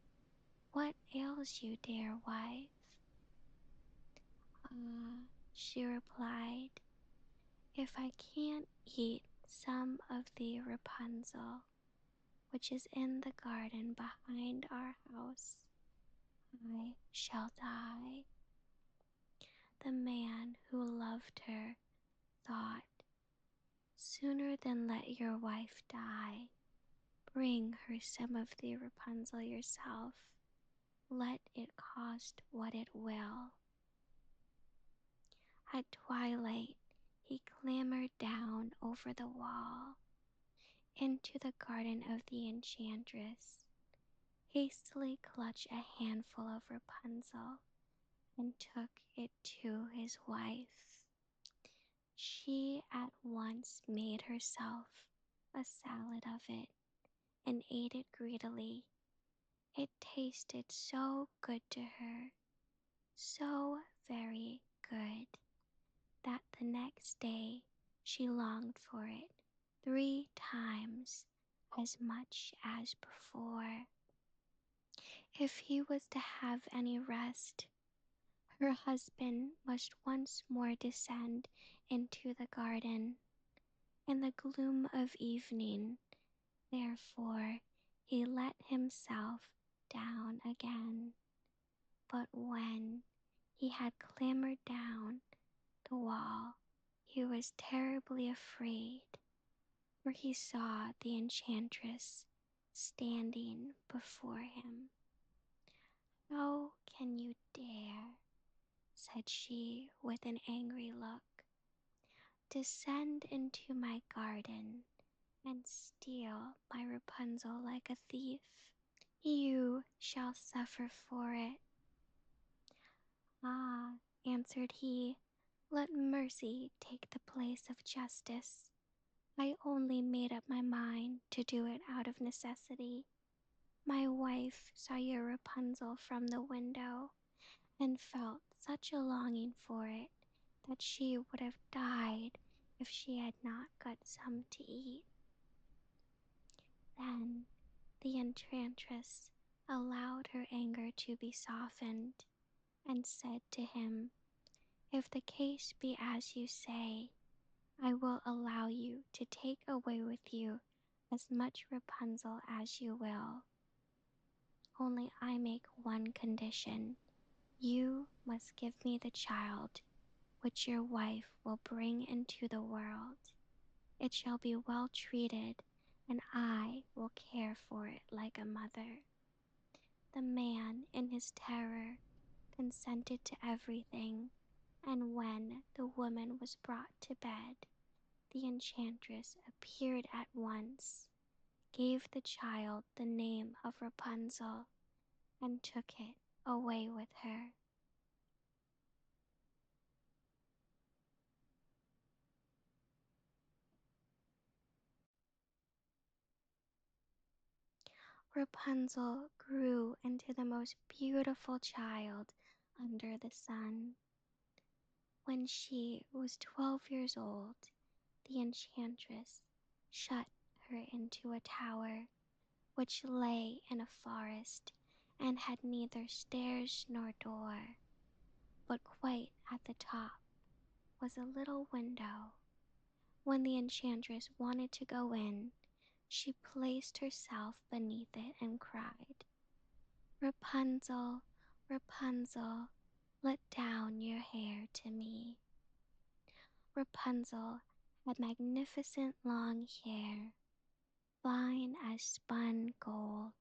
"What ails you, dear wife?" "Ah," she replied, "if I can't eat some of the Rapunzel, which is in the garden behind our house, I shall die." The man who loved her thought, "Sooner than let your wife die, bring her some of the Rapunzel yourself, let it cost what it will." At twilight he clambered down over the wall into the garden of the enchantress, hastily clutched a handful of Rapunzel, and took it to his wife. She at once made herself a salad of it and ate it greedily. It tasted so good to her, so very good, that the next day she longed for it 3 times as much as before. If he was to have any rest, her husband must once more descend into the garden. In the gloom of evening, therefore, he let himself down again. But when he had clambered down the wall, he was terribly afraid, for he saw the enchantress standing before him. "How can you dare," said she with an angry look, "descend into my garden and steal my Rapunzel like a thief? You shall suffer for it." "Ah," answered he, "let mercy take the place of justice. I only made up my mind to do it out of necessity. My wife saw your Rapunzel from the window, and felt such a longing for it that she would have died if she had not got some to eat." Then the enchantress allowed her anger to be softened, and said to him, "If the case be as you say, I will allow you to take away with you as much Rapunzel as you will. Only I make one condition. You must give me the child which your wife will bring into the world. It shall be well treated, and I will care for it like a mother." The man, in his terror, consented to everything, and when the woman was brought to bed, the enchantress appeared at once, gave the child the name of Rapunzel, and took it away with her. Rapunzel grew into the most beautiful child under the sun. When she was 12 years old, the enchantress shut her into a tower which lay in a forest and had neither stairs nor door, but quite at the top was a little window, When the enchantress wanted to go in, she placed herself beneath it and cried, "Rapunzel, Rapunzel, let down your hair to me." Rapunzel had magnificent long hair, fine as spun gold,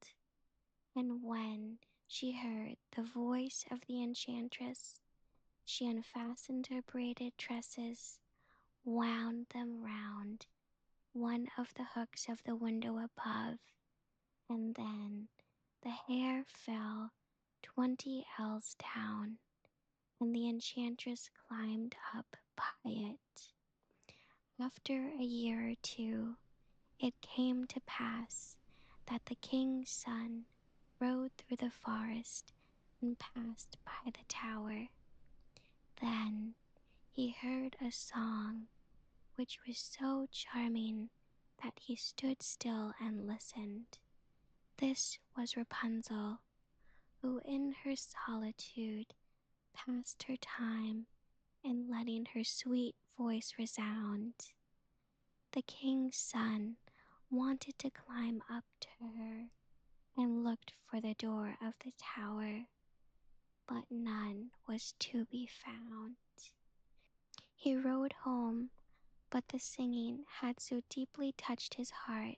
and when she heard the voice of the enchantress, she unfastened her braided tresses, wound them round one of the hooks of the window above, and then the hair fell 20 ells down, and the enchantress climbed up by it. After a year or two, it came to pass that the king's son rode through the forest and passed by the tower. Then he heard a song which was so charming that he stood still and listened. This was Rapunzel, who in her solitude passed her time in letting her sweet voice resound. The king's son wanted to climb up to her and looked for the door of the tower, but none was to be found. He rode home, but the singing had so deeply touched his heart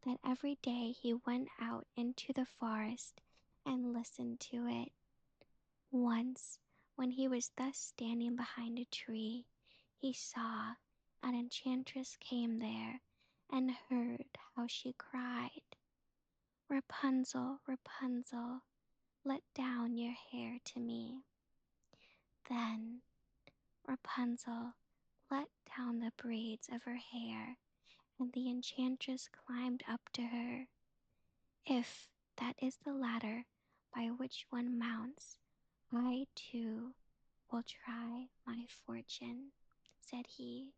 that every day he went out into the forest and listened to it. Once, when he was thus standing behind a tree, he saw an enchantress came there and heard how she cried, "Rapunzel, Rapunzel, let down your hair to me." Then Rapunzel let down the braids of her hair, and the enchantress climbed up to her. "If that is the ladder by which one mounts, I too will try my fortune," said he.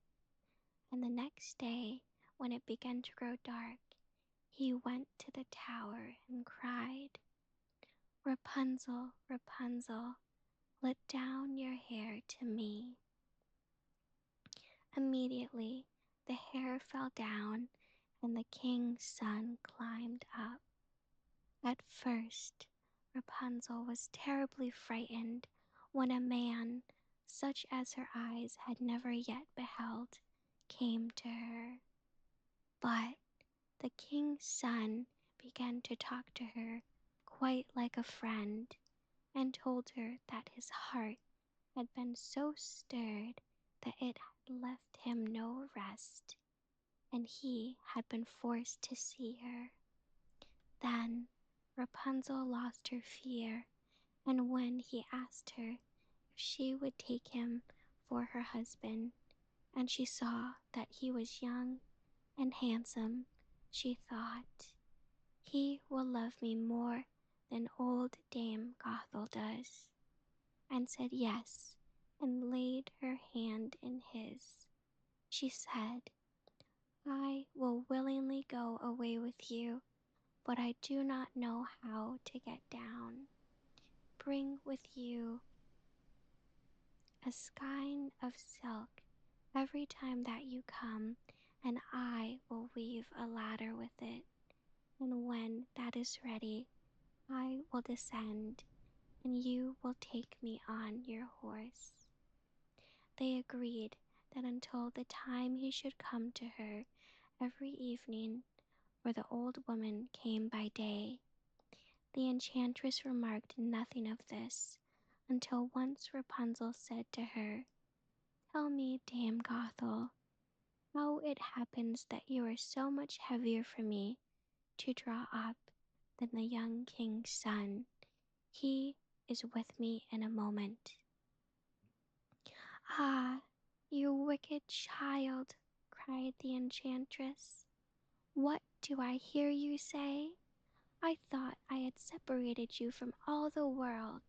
And the next day, when it began to grow dark, he went to the tower and cried, "Rapunzel, Rapunzel, let down your hair to me." Immediately the hair fell down, and the king's son climbed up. At first Rapunzel was terribly frightened when a man, such as her eyes had never yet beheld, came to her. But the king's son began to talk to her quite like a friend, and told her that his heart had been so stirred that it had left him no rest, and he had been forced to see her. Then Rapunzel lost her fear, and when he asked her if she would take him for her husband, and she saw that he was young and handsome, she thought, "He will love me more than old Dame Gothel does," and said yes, and laid her hand in his. She said, "I will willingly go away with you, but I do not know how to get down. Bring with you a skein of silk every time that you come, and I will weave a ladder with it, and when that is ready, I will descend, and you will take me on your horse." They agreed that until the time he should come to her every evening, for the old woman came by day. The enchantress remarked nothing of this, until once Rapunzel said to her, "Tell me, Dame Gothel, how it happens that you are so much heavier for me to draw up than the young king's son. He is with me in a moment." "Ah, you wicked child," cried the enchantress, "what do I hear you say? I thought I had separated you from all the world,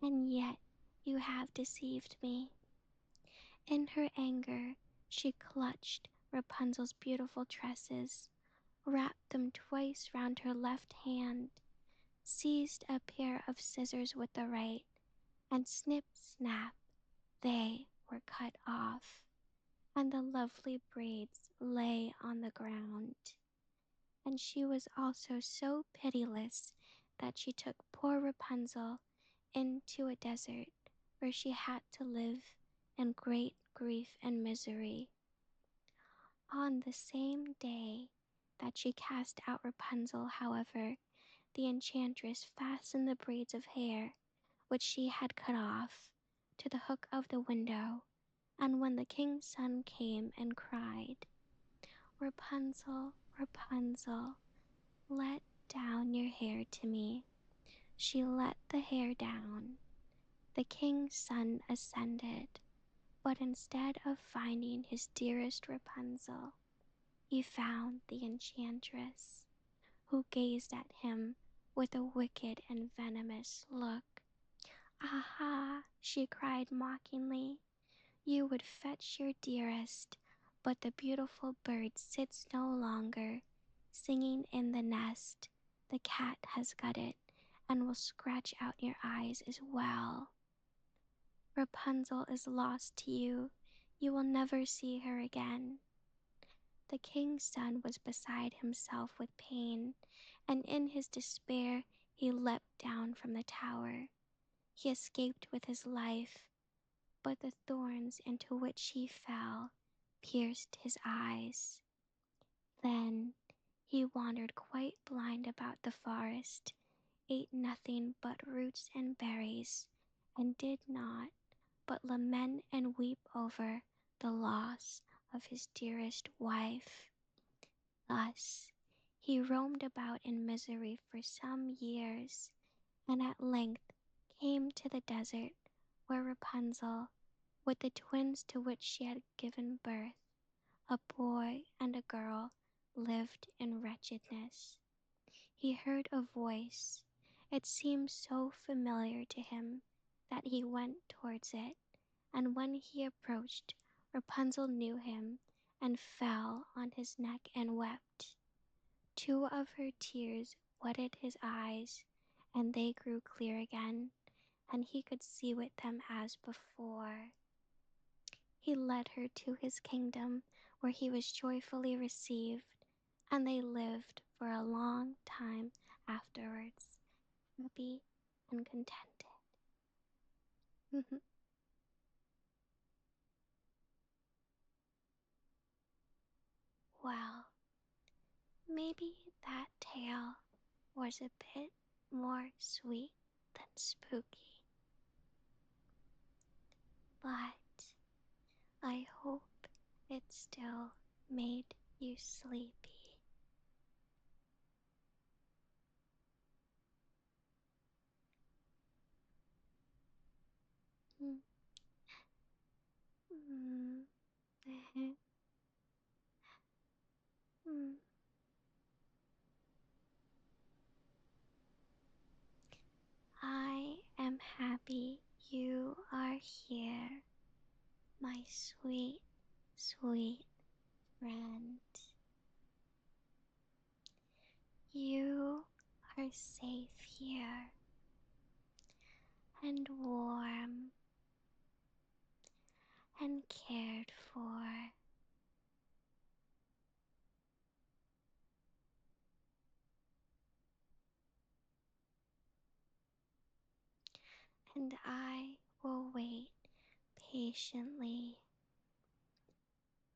and yet you have deceived me." In her anger, she clutched Rapunzel's beautiful tresses, wrapped them twice round her left hand, seized a pair of scissors with the right, and snip, snap, they were cut off. and the lovely braids lay on the ground. And she was also so pitiless that she took poor Rapunzel into a desert where she had to live in great grief and misery. On the same day that she cast out Rapunzel, however, the enchantress fastened the braids of hair which she had cut off to the hook of the window, and when the king's son came and cried, "Rapunzel, Rapunzel, let down your hair to me," she let the hair down. The king's son ascended, but instead of finding his dearest Rapunzel, he found the enchantress, who gazed at him with a wicked and venomous look. "Aha!" she cried mockingly, "you would fetch your dearest, but the beautiful bird sits no longer singing in the nest. The cat has got it and will scratch out your eyes as well. Rapunzel is lost to you. You will never see her again." The king's son was beside himself with pain, and in his despair he leapt down from the tower. He escaped with his life, but the thorns into which he fell pierced his eyes. Then he wandered quite blind about the forest, ate nothing but roots and berries, and did not but lament and weep over the loss of his dearest wife. Thus he roamed about in misery for some years, and at length came to the desert where Rapunzel, with the twins to which she had given birth, a boy and a girl, lived in wretchedness. He heard a voice. It seemed so familiar to him that he went towards it, and when he approached, Rapunzel knew him and fell on his neck and wept. Two of her tears wetted his eyes, and they grew clear again, and he could see with them as before. He led her to his kingdom, where he was joyfully received, and they lived for a long time afterwards, happy and contented. Well, maybe that tale was a bit more sweet than spooky, but I hope it still made you sleepy. Mm. Mm. Mm. I am happy you are here, my sweet, sweet friend. You are safe here and warm and cared for. And I will wait patiently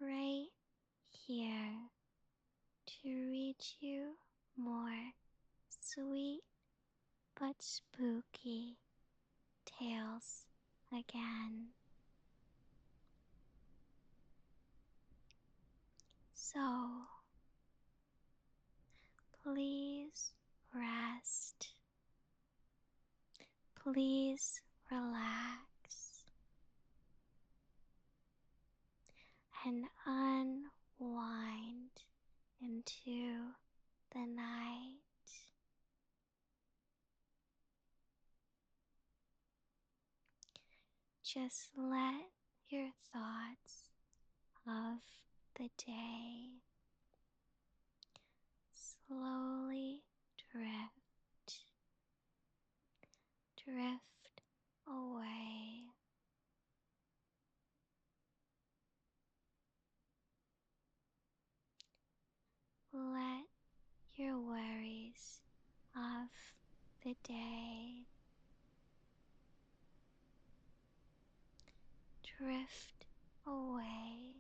right here to read you more sweet but spooky tales again. So please rest. Please relax and unwind into the night. Just let your thoughts of the day slowly drift away. your worries of the day. Drift away.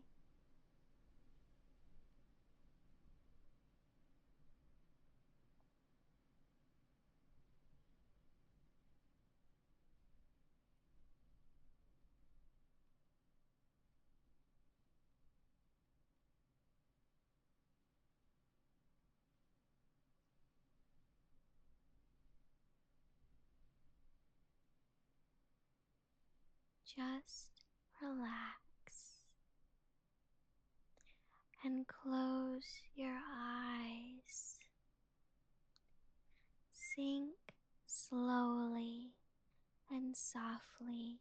Just relax and close your eyes. Sink slowly and softly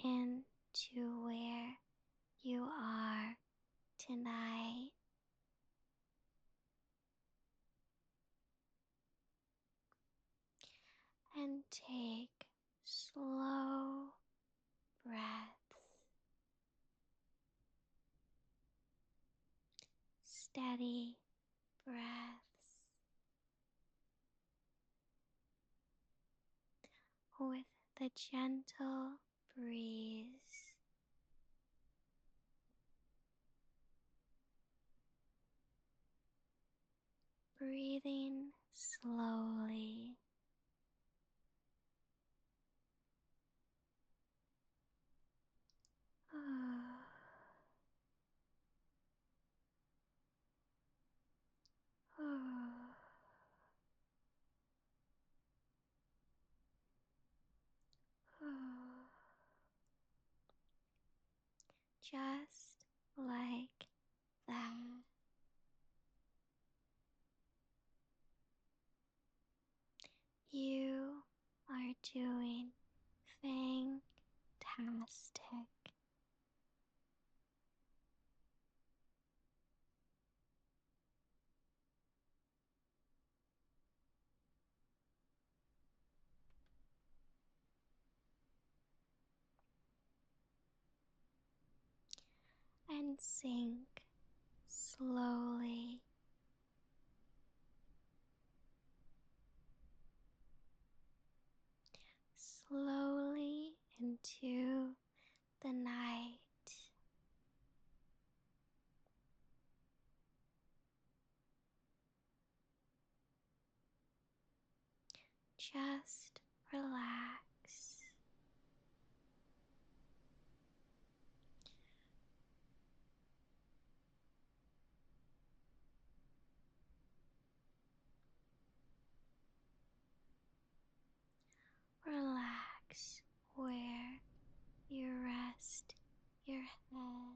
into where you are tonight. And take slow breaths, steady breaths with the gentle breeze. Breathing slowly. Just like that. You are doing fantastic. And sink slowly into the night. Just relax. Relax where you rest your head.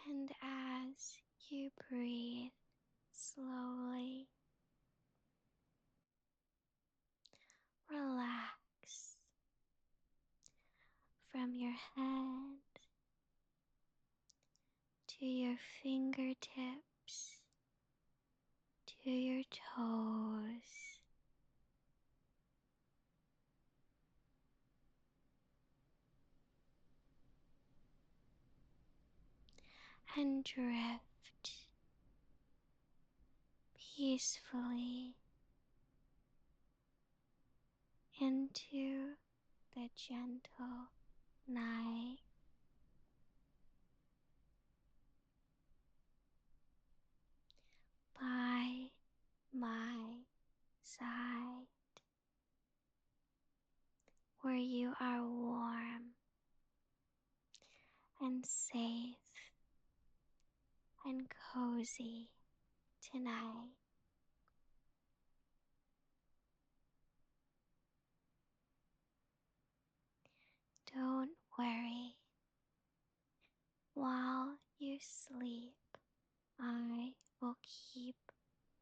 And as you breathe slowly, relax from your head to your fingertips, to your toes, and drift peacefully into the gentle night. By my side, where you are warm and safe and cozy tonight. Don't worry. While you sleep, I will keep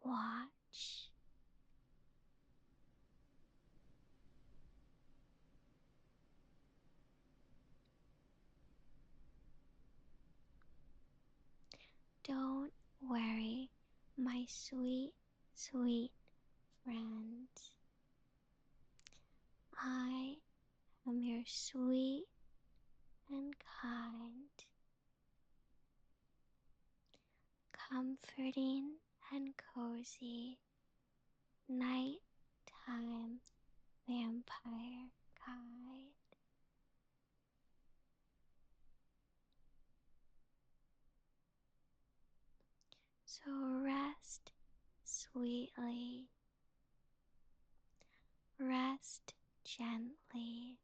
watch. Don't worry, my sweet, sweet friend. I am your sweet and kind, comforting and cozy nighttime vampire guide. So rest sweetly, rest gently,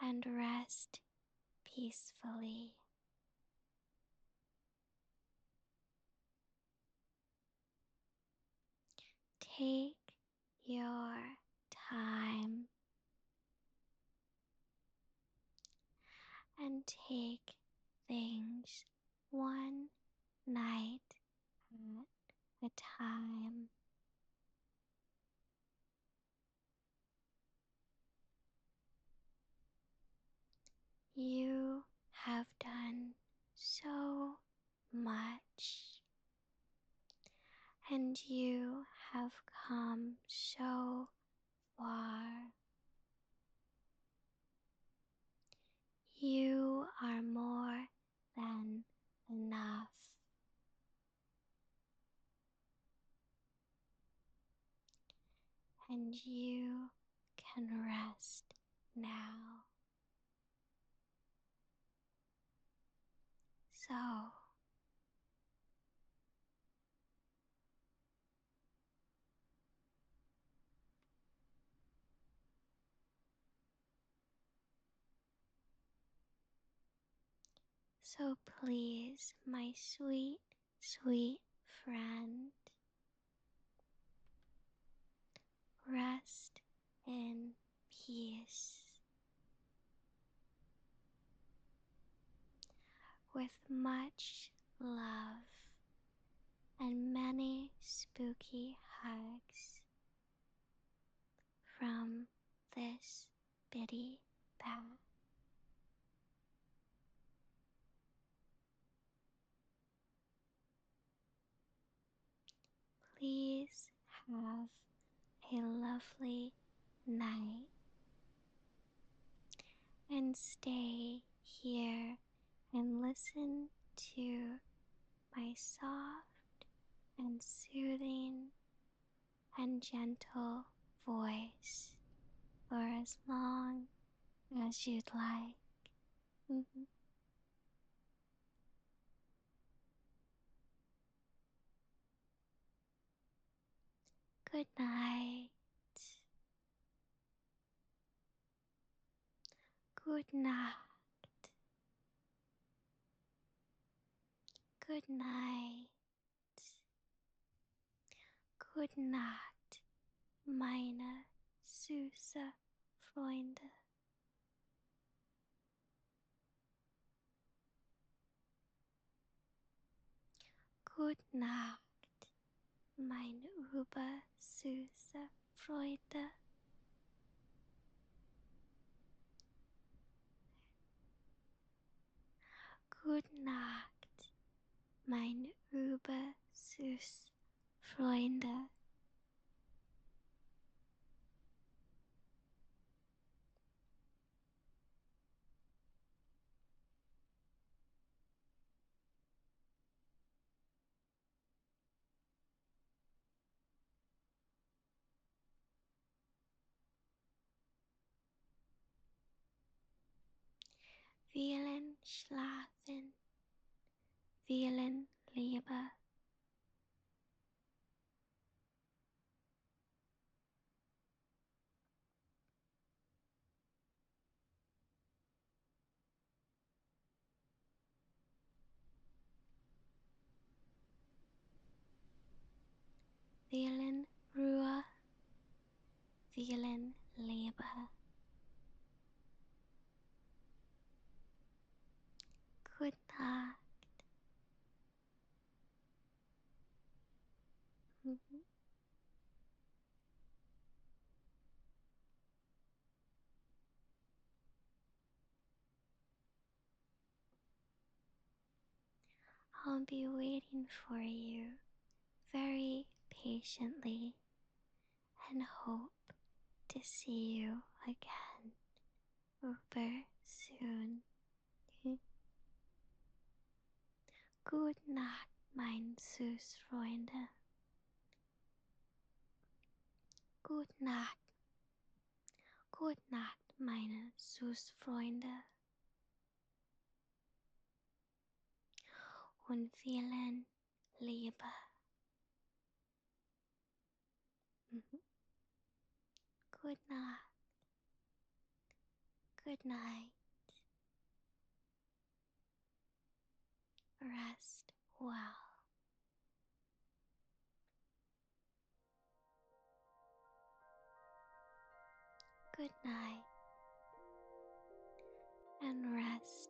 and rest peacefully. Take your time and take things one night at a time. You have done so much, and you have come so far. You are more than enough. And you can rest now. So please, my sweet, sweet friend, rest in peace with much love and many spooky hugs from this bitty bat. Please have a lovely night and stay here and listen to my soft and soothing and gentle voice for as long as you'd like. Good night. Good night. Good night. Good night, meine süße Freunde. Good night, meine übersüße Freunde. Good night, meine übersüß Freunde. Vielen schlafen, vielen Liebe. Vielen Ruhe, vielen Liebe. Good night. I'll be waiting for you very, patiently and hope to see you again over soon. Good Nacht, mein Süßfreunde. Good Nacht. Good Nacht, meine Süßfreunde. Und vielen Liebe. Good night. Good night. Rest well. Good night and rest